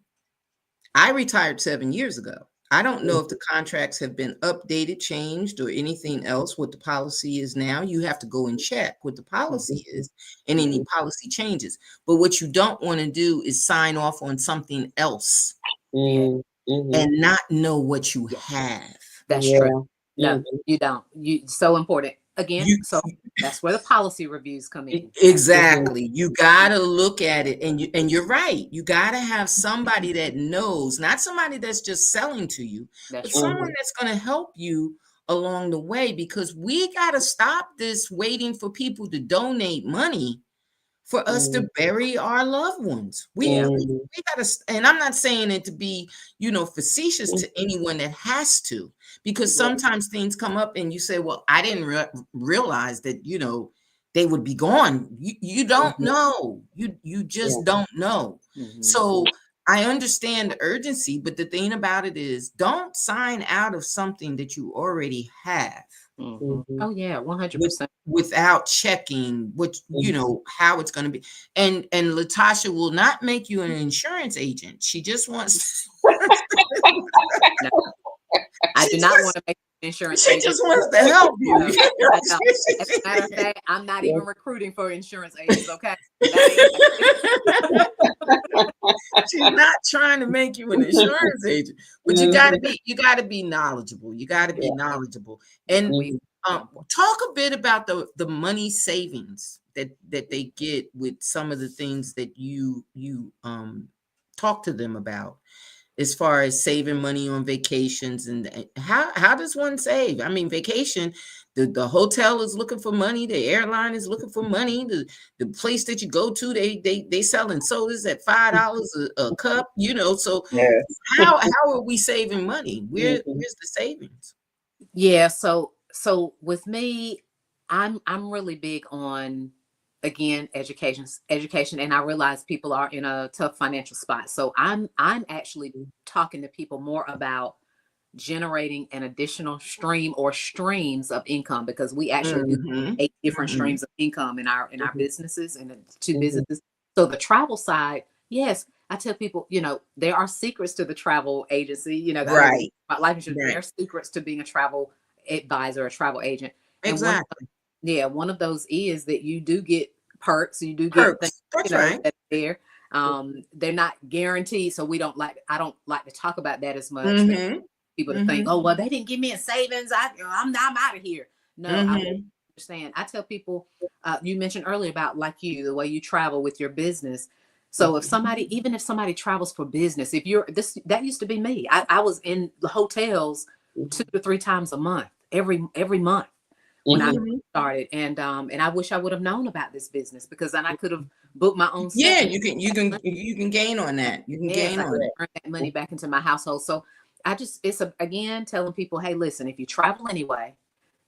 I retired 7 years ago. I don't know if the contracts have been updated, changed, or anything else. What the policy is now, you have to go and check what the policy is and any policy changes. But what you don't want to do is sign off on something else and not know what you have. That's true. No, you don't. So important. Again, so that's where the policy reviews come in. Exactly. You got to look at it, and you're right. You got to have somebody that knows, not somebody that's just selling to you, but someone that's going to help you along the way, because we got to stop this waiting for people to donate money for us to bury our loved ones. We got to, and I'm not saying it to be, facetious to anyone that has to, because sometimes things come up and you say, well, I didn't realize that, they would be gone. You don't know. You just don't know. So I understand the urgency, but the thing about it is, don't sign out of something that you already have. Oh yeah, 100%. Without checking what how it's going to be. And LaTasha will not make you an insurance agent. She just wants No, I do not want to make an insurance agent. She just wants to help you. As a matter of fact, I'm not even recruiting for insurance agents, okay? She's not trying to make you an insurance agent, but you gotta be knowledgeable. You gotta be knowledgeable. And talk a bit about the money savings that they get with some of the things that you talk to them about, as far as saving money on vacations, and how does one save? I mean, vacation, the hotel is looking for money, the airline is looking for money, the place that you go to, they selling sodas at $5 a cup, so how are we saving money? Where's the savings? Yeah, so with me, I'm really big on, again, education, and I realize people are in a tough financial spot. So I'm actually talking to people more about generating an additional stream or streams of income, because we actually do 8 different streams of income in our businesses, and 2 businesses. So the travel side, yes, I tell people, there are secrets to the travel agency, right, about life insurance. There are secrets to being a travel advisor, a travel agent. Exactly. One of those is that you do get perks, you do get things, that's right. that's there. They're not guaranteed, so I don't like to talk about that as much. People to think, oh, well, they didn't give me a savings, I'm out of here. No, I understand. I tell people, you mentioned earlier about, like, the way you travel with your business. So even if somebody travels for business, that used to be me. I was in the hotels 2 to 3 times a month, every month when I started. And I wish I would have known about this business, because then I could have booked my own. Yeah, you can gain on that. You can gain on it. Earn that money back into my household. So again, telling people, hey, listen, if you travel anyway,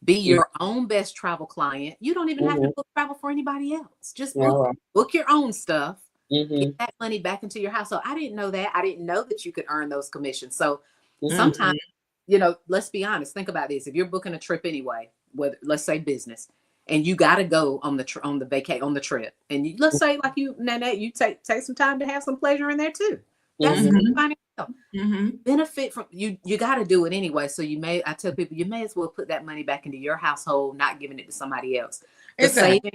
be your own best travel client. You don't even have to book travel for anybody else. Just book your own stuff. Mm-hmm. that money back into your house. So I didn't know that. I didn't know that you could earn those commissions. So Mm-hmm. sometimes, let's be honest. Think about this. If you're booking a trip anyway, whether let's say business, and you got to go on the trip, and let's say like you, Nanette, you take some time to have some pleasure in there too. That's Mm-hmm. Mhm. fine. Mhm. Benefit from you. You got to do it anyway. So I tell people, you may as well put that money back into your household, not giving it to somebody else. The Exactly. saving,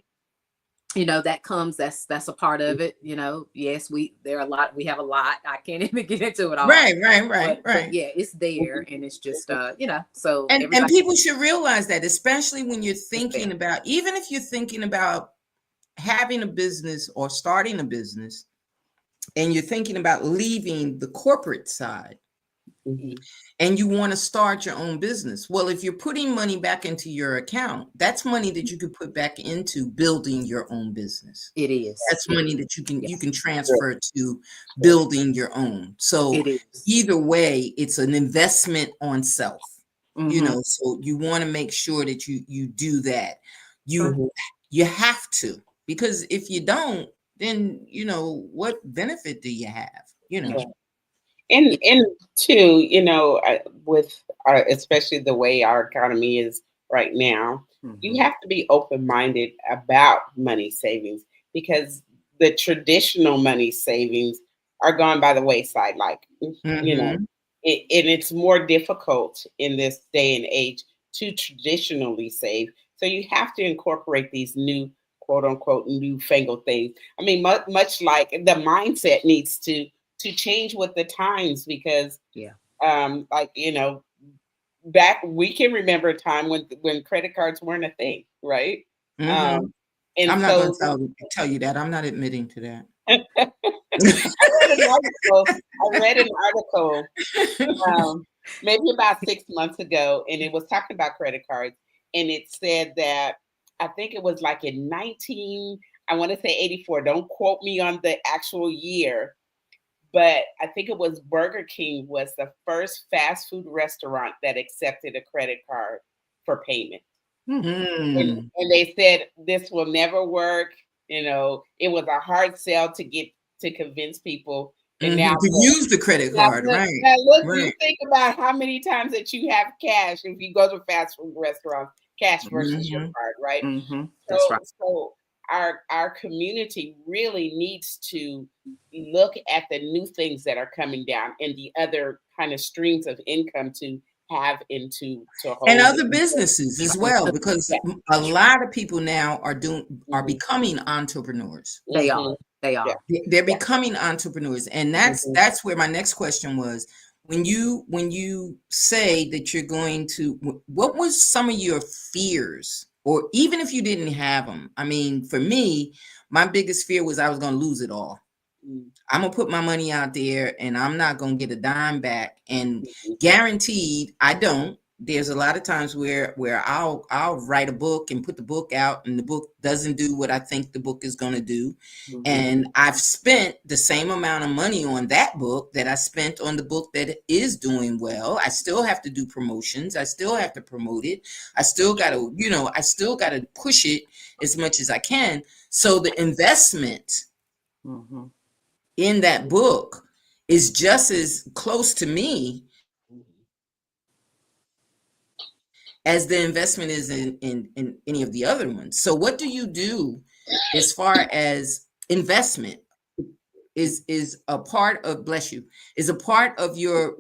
that comes, that's a part of it. Yes, we have a lot. I can't even get into it all. Right, right, right, But right. yeah, it's there, and it's just so And everybody people should realize that, especially when you're is there. thinking about, even if you're thinking about having a business or starting a business, and you're thinking about leaving the corporate side, Mm-hmm. and you want to start your own business. Well, if you're putting money back into your account, that's money that you could put back into building your own business. It is. That's money that you Yeah, can transfer to building your own. So it is. either way, it's an investment on self. Mm-hmm. So you want to make sure that you do that. You Mm-hmm. you have to, because if you don't, then what benefit do you have? Yeah. And two, with especially the way our economy is right now, Mm-hmm. you have to be open minded about money savings, because the traditional money savings are gone by the wayside. Like, you know, Hmm. and it's more difficult in this day and age to traditionally save. So you have to incorporate these new, quote unquote, newfangled things. I mean, much like the mindset needs to change with the times, because Yeah. like, back, we can remember a time when credit cards weren't a thing, right? Hmm. um and I'm not going so to tell you that. I'm not admitting to that. I read an article um, maybe about 6 months ago, and it was talking about credit cards, and it said that, I think it was like in 19, I want to say 84. Don't quote me on the actual year, but I think it was Burger King was the first fast food restaurant that accepted a credit card for payment. And, Mm. and they said this will never work. It was a hard sell to convince people. And now, To use the credit now card, look, right? now look, you Right. think about how many times that you have cash if you go to fast food restaurants, cash versus your Hmm. card, right? Mm-hmm. That's So right. so our community really needs to look at the new things that are coming down and the other kind of streams of income to have into to And hold. other businesses as Right. well, because Yeah. a lot of people now are Hmm. becoming entrepreneurs. They Hmm. are. They Yeah. are. They're Yeah. becoming entrepreneurs, and that's Hmm. that's where my next question was. When you say that you're going to, what was some of your fears, or even if you didn't have them? I mean, for me, my biggest fear was I was going to lose it all. I'm gonna put my money out there and I'm not gonna get a dime back. And guaranteed I don't. There's a lot of times where I'll write a book and put the book out and the book doesn't do what I think the book is gonna do. Mm-hmm. And I've spent the same amount of money on that book that I spent on the book that is doing well. I still have to do promotions. I still have to promote it. I still gotta push it as much as I can. So the investment Mm-hmm. in that book is just as close to me as the investment is in any of the other ones. So what do you do as far as investment is a part of, bless you, is a part of your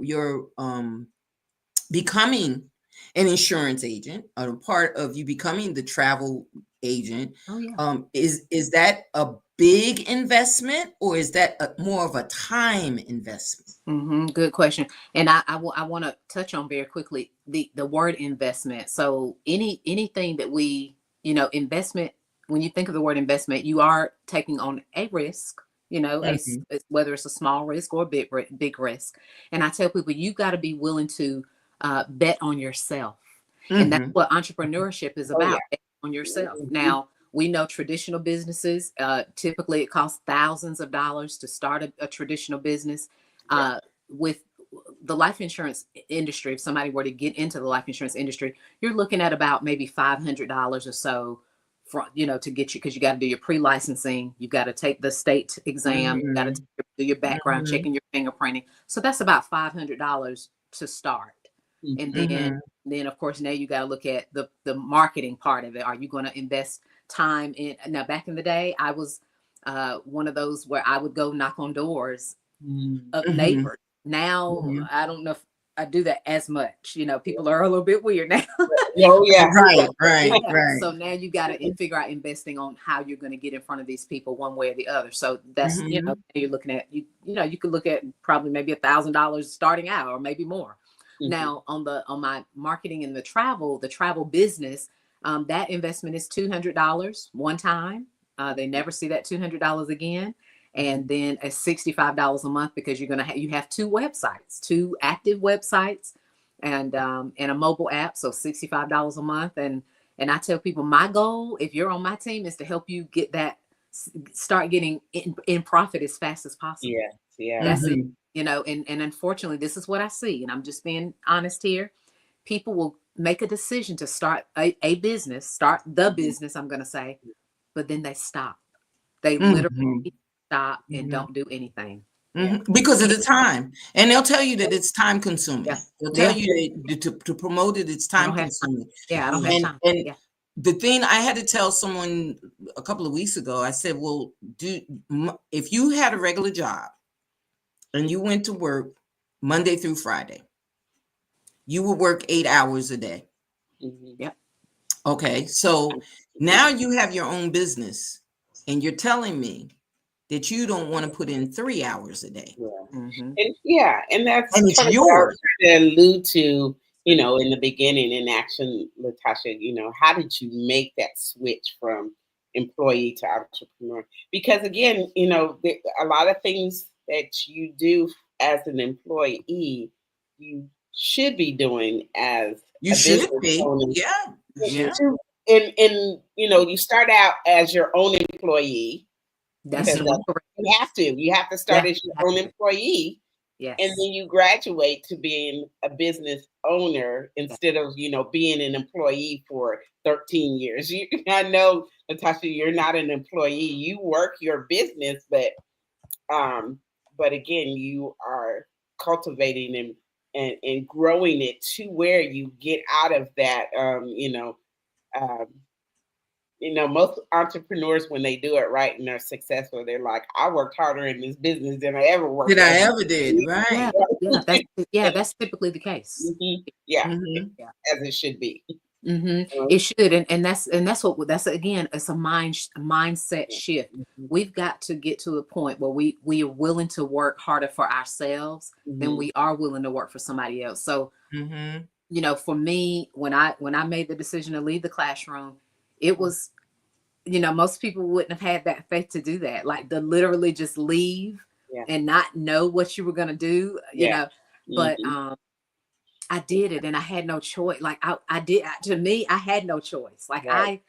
becoming an insurance agent, or a part of you becoming the travel agent? Oh yeah. Is that a big investment, or is that more of a time investment? Mm-hmm. Good question. And I want to touch on very quickly the word investment. So anything that we, investment, when you think of the word investment, you are taking on a risk, Mhm. whether it's a small risk or a big risk. And I tell people, you got to be willing to bet on yourself. And that's Mhm. what entrepreneurship is Oh, about, yeah. bet on yourself. Mhm. Now, we know traditional businesses, typically it costs thousands of dollars to start a traditional business. Yeah. With the life insurance industry, if somebody were to get into the life insurance industry, you're looking at about maybe $500 or so to get you, because you got to do your pre-licensing, you got to take the state exam, you got to do your background check and your fingerprinting. So that's about $500 to start. And then of course now you got to look at the marketing part of it. Are you going to invest time in? Now back in the day, I was one of those where I would go knock on doors of neighbors. Now I don't know if I do that as much. People are a little bit weird now. Oh yeah, right. So now you got to figure out investing on how you're going to get in front of these people one way or the other. So that's you're looking at you could look at probably maybe $1,000 starting out, or maybe more. Now on my marketing and the travel business, that investment is $200 one time. They never see that $200 again. And then it's $65 a month, because you have two active websites, and a mobile app. So $65 a month. And I tell people, my goal, if you're on my team, is to help you get that, start getting in profit as fast as possible. Yeah. That's it. And unfortunately, this is what I see, and I'm just being honest here. People will make a decision to start a business, start the business, I'm going to say, but then they stop. They literally stop and don't do anything. Because of the time. And they'll tell you that it's time consuming. Yeah. They'll tell you that to promote it, it's time consuming. Yeah, I don't have time. And the thing I had to tell someone a couple of weeks ago, I said, well, if you had a regular job and you went to work Monday through Friday, you would work 8 hours a day. Yep. Okay. So now you have your own business, and you're telling me that you don't want to put in 3 hours a day. And that's and it's yours. To allude to, in the beginning in action, LaTasha, how did you make that switch from employee to entrepreneur? Because again, a lot of things that you do as an employee, you should be doing as you should be owner. Yeah. And you start out as your own employee. That's you have to start as your own employee. Yes. And then you graduate to being a business owner instead of, being an employee for 13 years. I know, LaTasha, you're not an employee. You work your business, but again, you are cultivating and growing it to where you get out of that, most entrepreneurs, when they do it right and they're successful, they're like, I worked harder in this business than I ever worked. Right. That's typically the case. As it should be. It should, and that's again, it's a mindset shift. We've got to get to the point where we are willing to work harder for ourselves than we are willing to work for somebody else. So for me, when I made the decision to leave the classroom, it was, most people wouldn't have had that faith to do that, like to literally just leave and not know what you were going to do, but I did it, and I had no choice. Like I did, to me, I had no choice. Like I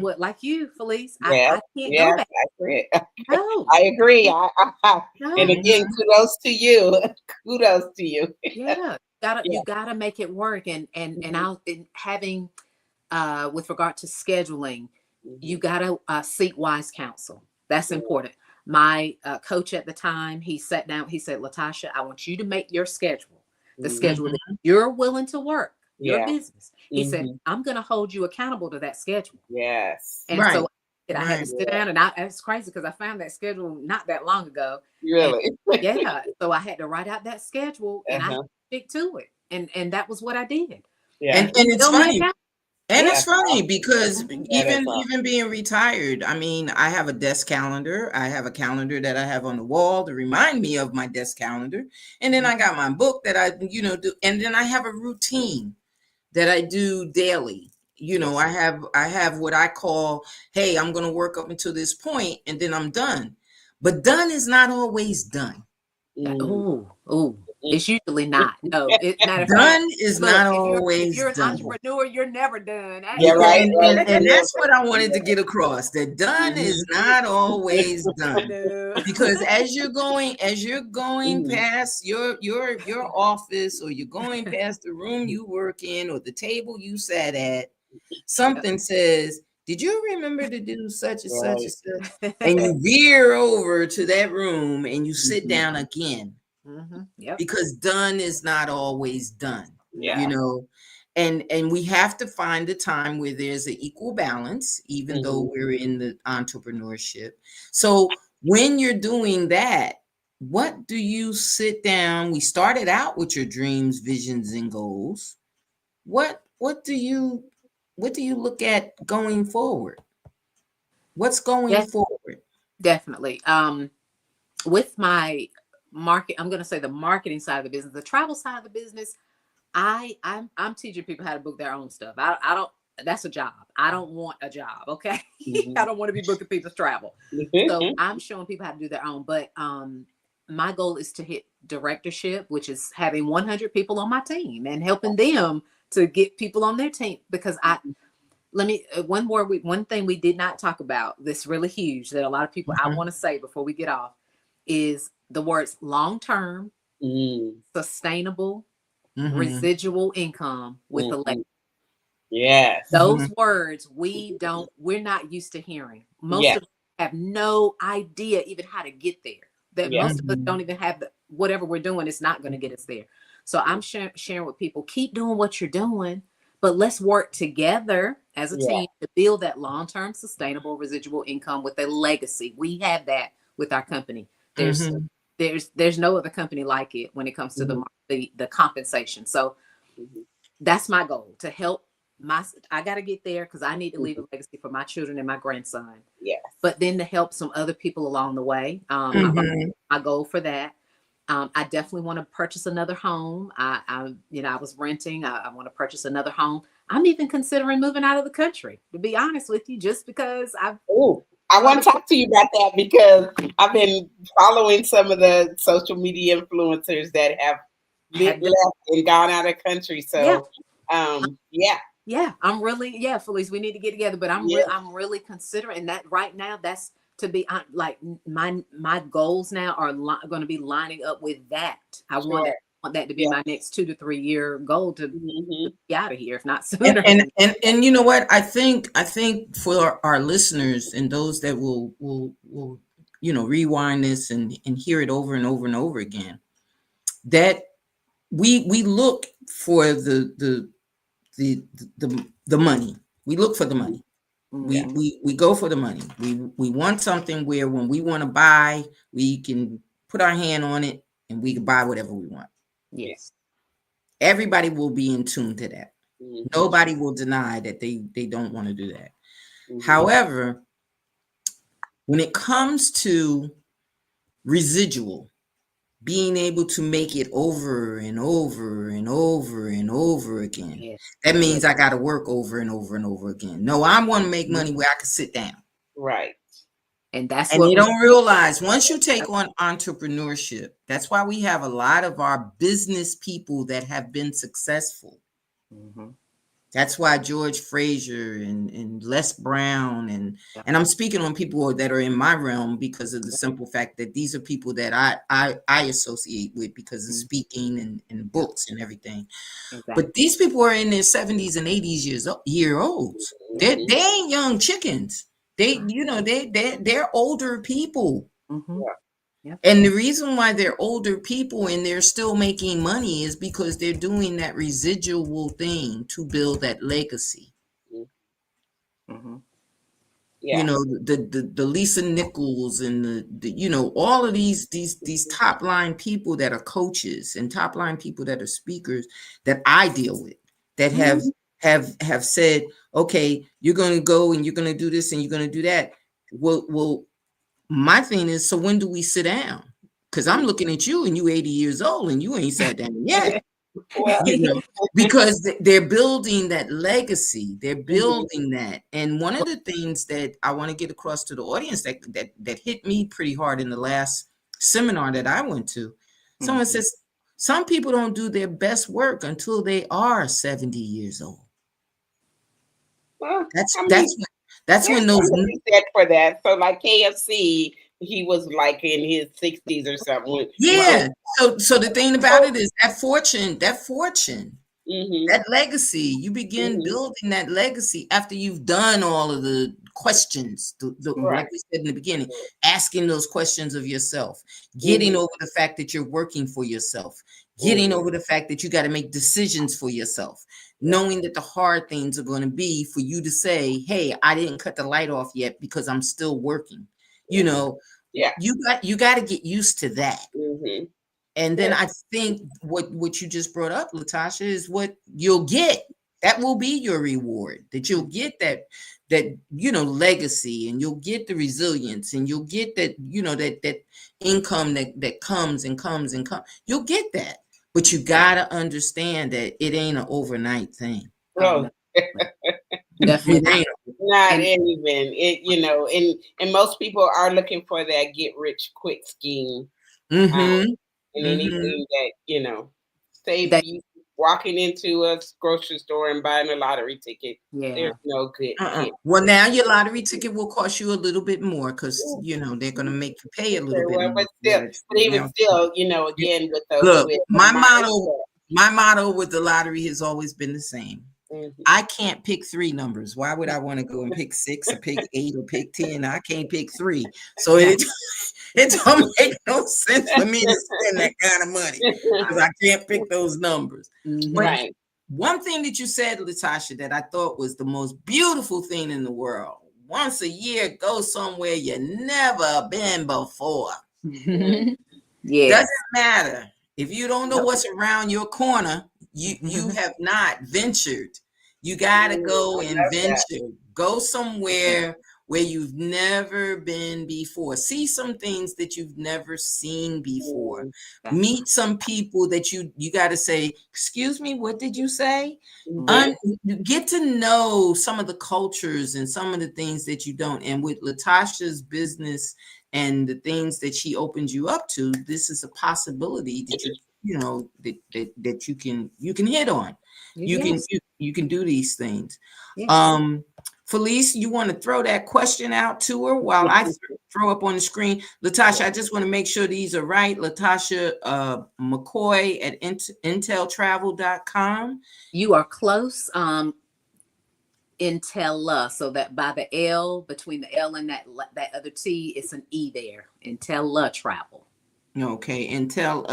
would, like you, Felice, I can't go back. No. I agree. And again, kudos to you. You gotta make it work. And having, with regard to scheduling, you gotta seek wise counsel. That's important. My coach at the time, he sat down, he said, LaTasha, I want you to make your schedule. The schedule that you're willing to work, your business. He said, I'm going to hold you accountable to that schedule. Yes. And so I had to sit down, and it's crazy because I found that schedule not that long ago. Really? And, so I had to write out that schedule and I stick to it. And that was what I did. Yeah. And it's funny. And it's funny because even being retired, I mean, I have a desk calendar. I have a calendar that I have on the wall to remind me of my desk calendar. And then I got my book that I, do. And then I have a routine that I do daily. I have what I call, hey, I'm going to work up until this point and then I'm done. But done is not always done. Oh. It's usually not. No, it's not. Done is not always. If you're an entrepreneur, you're never done. Right. And that's what I wanted to get across. That done is not always done. Because as you're going past your office, or you're going past the room you work in, or the table you sat at, something says did you remember to do such and such and Right. such? And you veer over to that room and you sit Mhm. down again. Yep. Because done is not always done, Yeah. you know. And we have to find a time where there's an equal balance, even though we're in the entrepreneurship. So when you're doing that, what do you sit down? We started out with your dreams, visions, and goals. What do you look at going forward? What's going Yeah, forward? definitely. With my market, I'm going to say the marketing side of the business, the travel side of the business. I'm teaching people how to book their own stuff. I don't. That's a job. I don't want a job. Okay, I don't want to be booking people's travel. So I'm showing people how to do their own. But my goal is to hit directorship, which is having 100 people on my team and helping them to get people on their team. Because let me one thing we did not talk about that's really huge that a lot of people I want to say before we get off is the words long term, sustainable, residual income with a legacy. Yes. Those words we're not used to hearing. Most of us have no idea even how to get there. That most of us don't even have whatever we're doing is not going to get us there. So I'm sharing with people, keep doing what you're doing, but let's work together as a team to build that long-term sustainable residual income with a legacy. We have that with our company. There's no other company like it when it comes to the compensation. So that's my goal, to help I got to get there because I need to leave a legacy for my children and my grandson. Yes. But then to help some other people along the way. My goal for that. I definitely want to purchase another home. I was renting. I want to purchase another home. I'm even considering moving out of the country, to be honest with you, just because I want to talk to you about that because I've been following some of the social media influencers that have left and gone out of the country. So, I'm really, Felice, we need to get together. But I'm really considering that right now. That's to be like my goals now are going to be lining up with that. I want that to be my next 2 to 3 year goal to be out of here, if not sooner. And you know what? I think for our listeners and those that will rewind this and hear it over and over and over again, that we look for the money. We look for the money. We go for the money. We want something where when we want to buy, we can put our hand on it and we can buy whatever we want. Yes. Everybody will be in tune to that. Nobody will deny that they don't want to do that. However, when it comes to residual, being able to make it over and over and over and over again, that means I got to work over and over and over again. No, I want to make money where I can sit down. Right. And that's what you don't realize once you take on entrepreneurship. That's why we have a lot of our business people that have been successful. That's why George Fraser and Les Brown and I'm speaking on people that are in my realm because of the simple fact that these are people that I associate with because of speaking and books and everything. But these people are in their 70s and 80s year olds. They ain't young chickens. They're older people. And the reason why they're older people and they're still making money is because they're doing that residual thing to build that legacy. The Lisa Nichols and the all of these top line people that are coaches and top line people that are speakers that I deal with that have said, okay, you're going to go and you're going to do this and you're going to do that. Well, my thing is, so when do we sit down? Because I'm looking at you and you 80 years old and you ain't sat down yet. Because they're building that legacy. They're building that. And one of the things that I want to get across to the audience that hit me pretty hard in the last seminar that I went to, someone says, some people don't do their best work until they are 70 years old. Well, that's when those said for that. So like KFC, he was like in his 60s or something. So the thing about it is that fortune That legacy, you begin building that legacy after you've done all of the questions, like we said in the beginning, asking those questions of yourself, getting over the fact that you're working for yourself, getting over the fact that you got to make decisions for yourself, knowing that the hard things are going to be for you to say, hey, I didn't cut the light off yet because I'm still working. You know, you got to get used to that. And then I think what you just brought up, LaTasha, is what you'll get. That will be your reward. That you'll get that legacy, and you'll get the resilience, and you'll get that that income that comes and comes and comes. You'll get that, but you gotta understand that it ain't an overnight thing. Oh, definitely not even it. And most people are looking for that get rich quick scheme. And anything that, say that you walking into a grocery store and buying a lottery ticket, there's no good. Well, now your lottery ticket will cost you a little bit more because, they're going to make you pay a little bit more. But even still, again, with those. Look, my motto with the lottery has always been the same. I can't pick 3 numbers. Why would I want to go and pick 6 or pick 8 or pick 10? I can't pick 3. So it don't make no sense for me to spend that kind of money because I can't pick those numbers. But one thing that you said, LaTasha, that I thought was the most beautiful thing in the world. Once a year, go somewhere you never been before. Doesn't matter. If you don't know what's around your corner, you have not ventured. You got to go and venture. Go somewhere where you've never been before. See some things that you've never seen before. Meet some people that you got to say, excuse me, what did you say? Get to know some of the cultures and some of the things that you don't. And with LaTasha's business and the things that she opens you up to, this is a possibility that that you can hit on. You can do these things. Felice, you want to throw that question out to her while I throw up on the screen? LaTasha, I just want to make sure these are right. LaTasha McKoy at inteltravel.com. You are close. Intella, so that by the L, between the L and that other T, it's an E there. Intella Travel. Okay, Travel.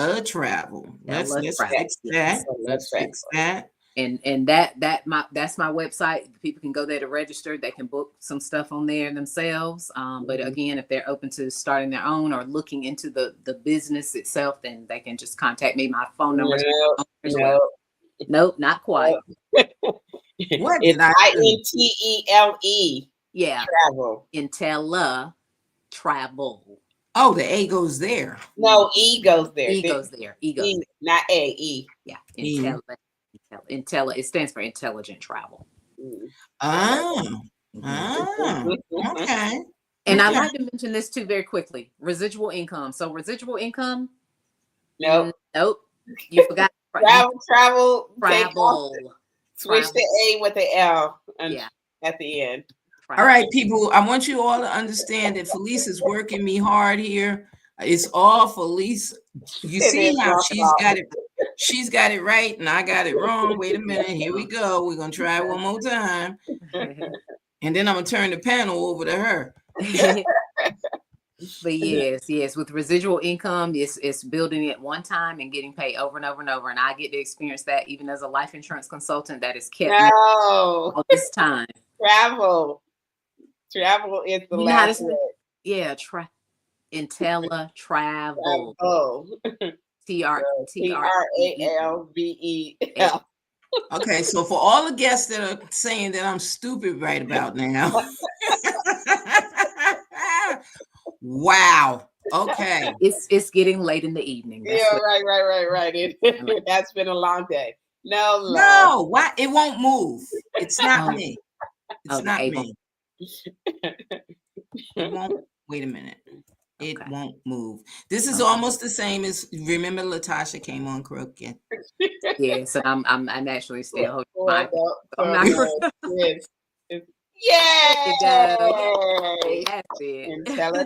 Let's fix that. Let's fix that. And that's my website. People can go there to register. They can book some stuff on there themselves. But again, if they're open to starting their own or looking into the business itself, then they can just contact me. My phone number is Nope, not quite. What did I INTELE? Yeah. Travel. Intella Travel. Oh, the A goes there. No, E goes there. E goes there. E goes there. Not A, E. Yeah. Intella. It stands for intelligent travel. Okay. And I'd like to mention this too very quickly. Residual income. So residual income. Nope. You forgot. Travel. Switch Travel. the A with the L at the end. All right, people. I want you all to understand that Felice is working me hard here. It's all Felice. You see how she's got it. She's got it right, and I got it wrong. Wait a minute. Here we go. We're gonna try one more time, and then I'm gonna turn the panel over to her. But yes, with residual income, it's building it one time and getting paid over and over and over. And I get to experience that even as a life insurance consultant. That has kept me all this time. Travel is the last word. Yeah, Intella Travel. TRALVEL. Okay, so for all the guests that are saying that I'm stupid right about now. Wow. Okay. It's getting late in the evening. Right. That's been a long day. No. Why? It won't move. It's not me. It's not me. It won't. Wait a minute. It won't move. This is almost the same as remember LaTasha came on crooked. Yes, and I'm actually still Yay! That's it. Travel.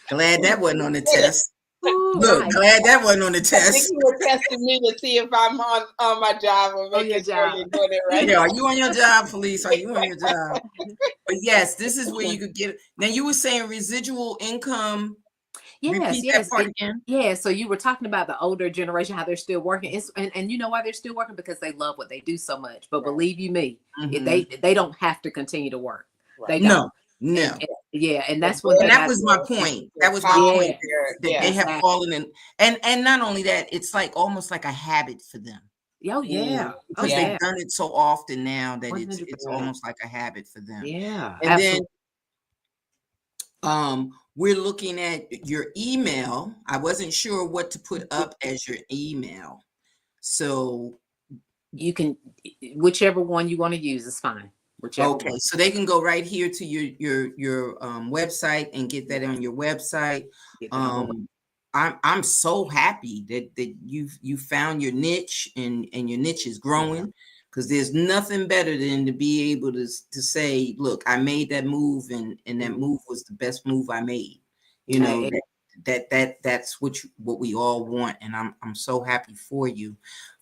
Glad that wasn't on the test. Ooh, Look, right. glad that wasn't on the I think test. you were testing me to see if I'm on my job or On your making sure job. you're doing it right. Yeah, are you on your job, Felice? Are you on your job? But yes, this is where you could get. Now you were saying residual income. Yes, Repeat that yes. part again. Yeah, so you were talking about the older generation, how they're still working. And you know why they're still working? Because they love what they do so much. But Right. believe you me, if Mhm. they don't have to continue to work. Right. They don't. No, no. And yeah, and They're that's one And thing that I was my good, point. they're That was my point, kind, yes, that yeah. they have exactly. fallen in. And not only that, it's like almost like a habit for them Oh yeah. Oh because Yeah. they've yeah. done it so often now that it's 100%. Yeah. almost like a habit for them. Yeah, And then absolutely. we're looking at your email. I wasn't sure what to put up as your email. So You can whichever one you want to use is fine. Whichever okay, one. so they can go right here to your website and get that on your website. Get that on the Um, I'm so happy that you found your niche and your niche is growing, because there's nothing better than to be able to say, look, I made that move and that move was the best move I made. You know, website. that's what we all want, and I'm so happy for you.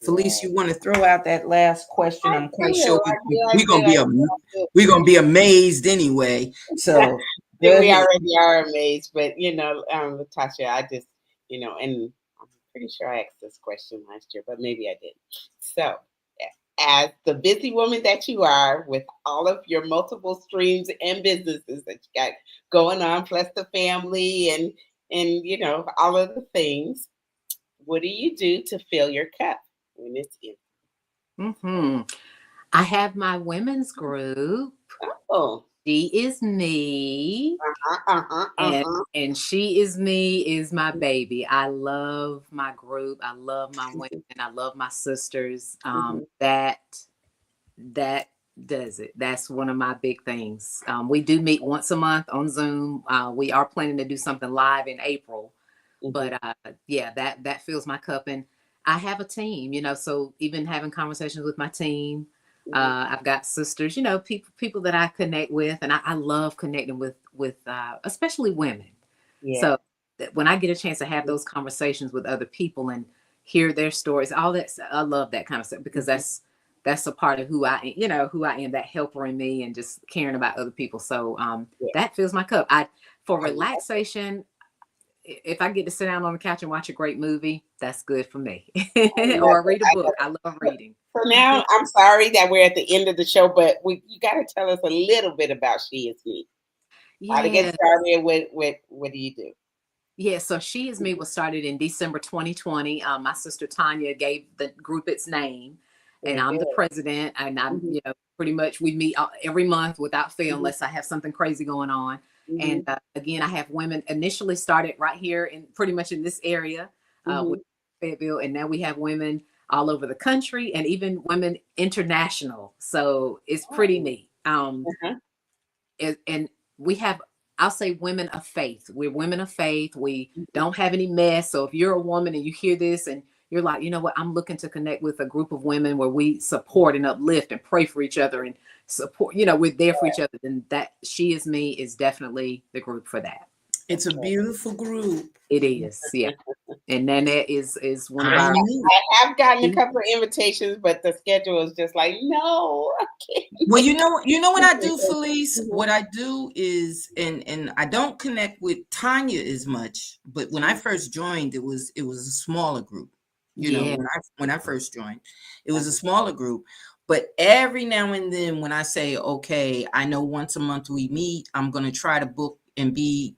Felice, you want to throw out that last question? I I'm quite sure do, I we're do, gonna be we're gonna be amazed anyway. I So go think we ahead. already are amazed, but LaTasha, I just, and I'm pretty sure I asked this question last year, but maybe I didn't. So, as the busy woman that you are, with all of your multiple streams and businesses that you got going on, plus the family and all of the things, what do you do to fill your cup when it's empty? Hmm. I have my women's group. Oh, She is me. uh-huh, And uh-huh. she is me is my baby. I love my group. I love my women. I love my sisters. Mhm. That does it. That's one of my big things. We do meet once a month on Zoom. We are planning to do something live in April, Mhm. but yeah, that fills my cup. And I have a team, so even having conversations with my team. Mhm. I've got sisters, people that I connect with, and I love connecting with especially women. Yeah. So when I get a chance to have those conversations with other people and hear their stories, all that, I love that kind of stuff, because Mhm. that's a part of who I am, who I am, that helper in me and just caring about other people. So Yeah. that fills my cup. For I love relaxation, if I get to sit down on the couch and watch a great movie, that's good for me. I love Or it. read a I love book. I love it. reading. So now I'm sorry that we're at the end of the show, but you got to tell us a little bit about She Is Me. How to get Yeah. started with what do you do? Yeah, so She Is Me was started in December 2020. My sister Tanya gave the group its name, and Very I'm the good. president. And I'm, Mhm. pretty much we meet every month without fail, Mhm. unless I have something crazy going on. And Mhm. again, I have women initially started right here in pretty much in this area, with Mhm. Fayetteville, and now we have women all over the country and even women international. So it's pretty Oh. neat. Uh-huh. And we have, I'll say, women of faith. We're women of faith. We Mhm. don't have any mess. So if you're a woman and you hear this and you're like, you know what, I'm looking to connect with a group of women where we support and uplift and pray for each other and support, we're there for each other, then that She Is Me is definitely the group for that. It's a beautiful group. It is, yeah. And Nanette is one of I I, our. knew. I have gotten a couple of invitations, but the schedule is just like, no, I can't Well, make you know what I do, it. Felice? Mhm. What I do is, and I don't connect with Tanya as much, but when I first joined, it was a smaller group. Yeah. When I first joined, it was a smaller group. But every now and then, when I say, okay, I know once a month we meet, I'm gonna try to book and be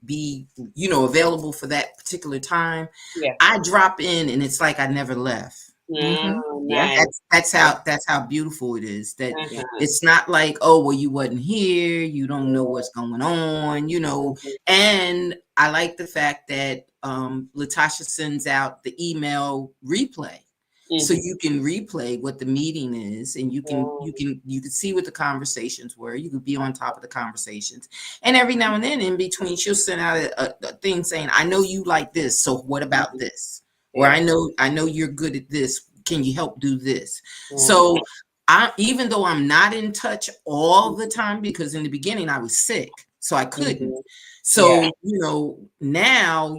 available for that particular time. Yeah. I drop in, and it's like I never left. Mm-hmm. Oh, Yeah. nice. That's how beautiful it is. That Uh-huh. it's not like, oh, well, you wasn't here, you don't know what's going on. Mhm. And I like the fact that LaTasha sends out the email replay, so Mhm. you can replay what the meeting is, and you can Yeah. see what the conversations were. You could be on top of the conversations, and every now and then in between, she'll send out a thing saying, I know you like this, so what about Mhm. this? Or Yeah. I know you're good at this. Can you help do this? Mhm. So even though I'm not in touch all the time, because in the beginning I was sick, So I couldn't. Mhm. So, Yeah. now,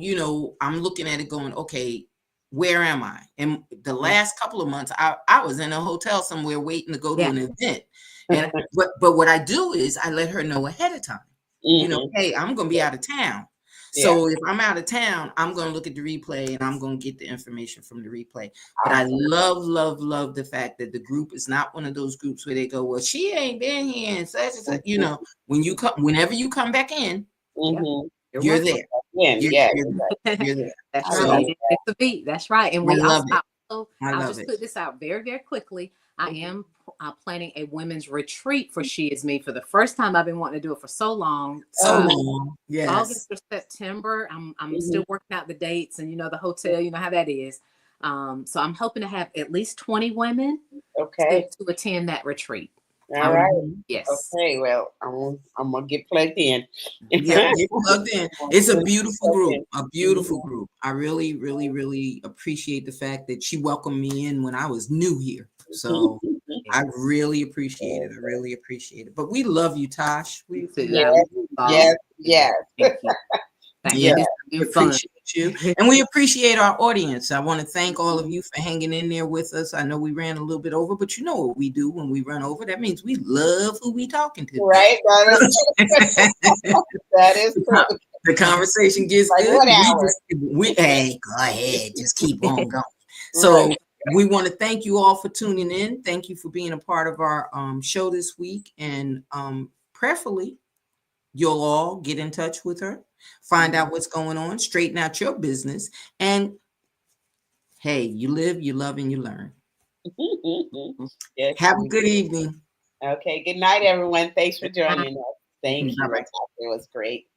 I'm looking at it going, okay, where am I? And the last couple of months, I was in a hotel somewhere waiting to go to Yeah. an event. And but what I do is I let her know ahead of time, Mhm. hey, I'm going to be out of town. Yeah. So if I'm out of town, I'm going to look at the replay and I'm going to get the information from the replay. But I Awesome. love the fact that the group is not one of those groups where they go, well, she ain't been here and such and such. Whenever you come back in, Mhm. you're there. Again, You're, yeah. you're there. You're there. That's I right. love So It's a beat. That's right. And I we love also, it. I I'll love just it. put this out very, very quickly. I am planning a women's retreat for She Is Me for the first time. I've been wanting to do it for so long. So long. August Yes. or September. I'm Mhm. still working out the dates and the hotel, how that is. So I'm hoping to have at least 20 women Okay. to attend that retreat. All right. Yes. Okay. Well, I'm gonna get plugged in. Yep, get plugged in. It's a beautiful group, Okay. a beautiful group. I really, really, really appreciate the fact that she welcomed me in when I was new here. So I really appreciate it. I really appreciate it. But we love you, Tosh. We Yes. Yes. Yes. Thank you. Thank yeah, you. we It's fun. appreciate you. And we appreciate our audience. I want to thank all of you for hanging in there with us. I know we ran a little bit over, but you know what we do when we run over. That means we love who we talking to. Right. That is true. The conversation gets Like good. what hour? Hey, go ahead. Just keep on going. So Right. we want to thank you all for tuning in. Thank you for being a part of our show this week. And prayerfully, you'll all get in touch with her, find out what's going on, straighten out your business. And hey, you live, you love, and you learn. Yes. Have a good evening. Okay. Good night, everyone. Thanks for Good night. joining us. Thank you. Bye-bye. It was great.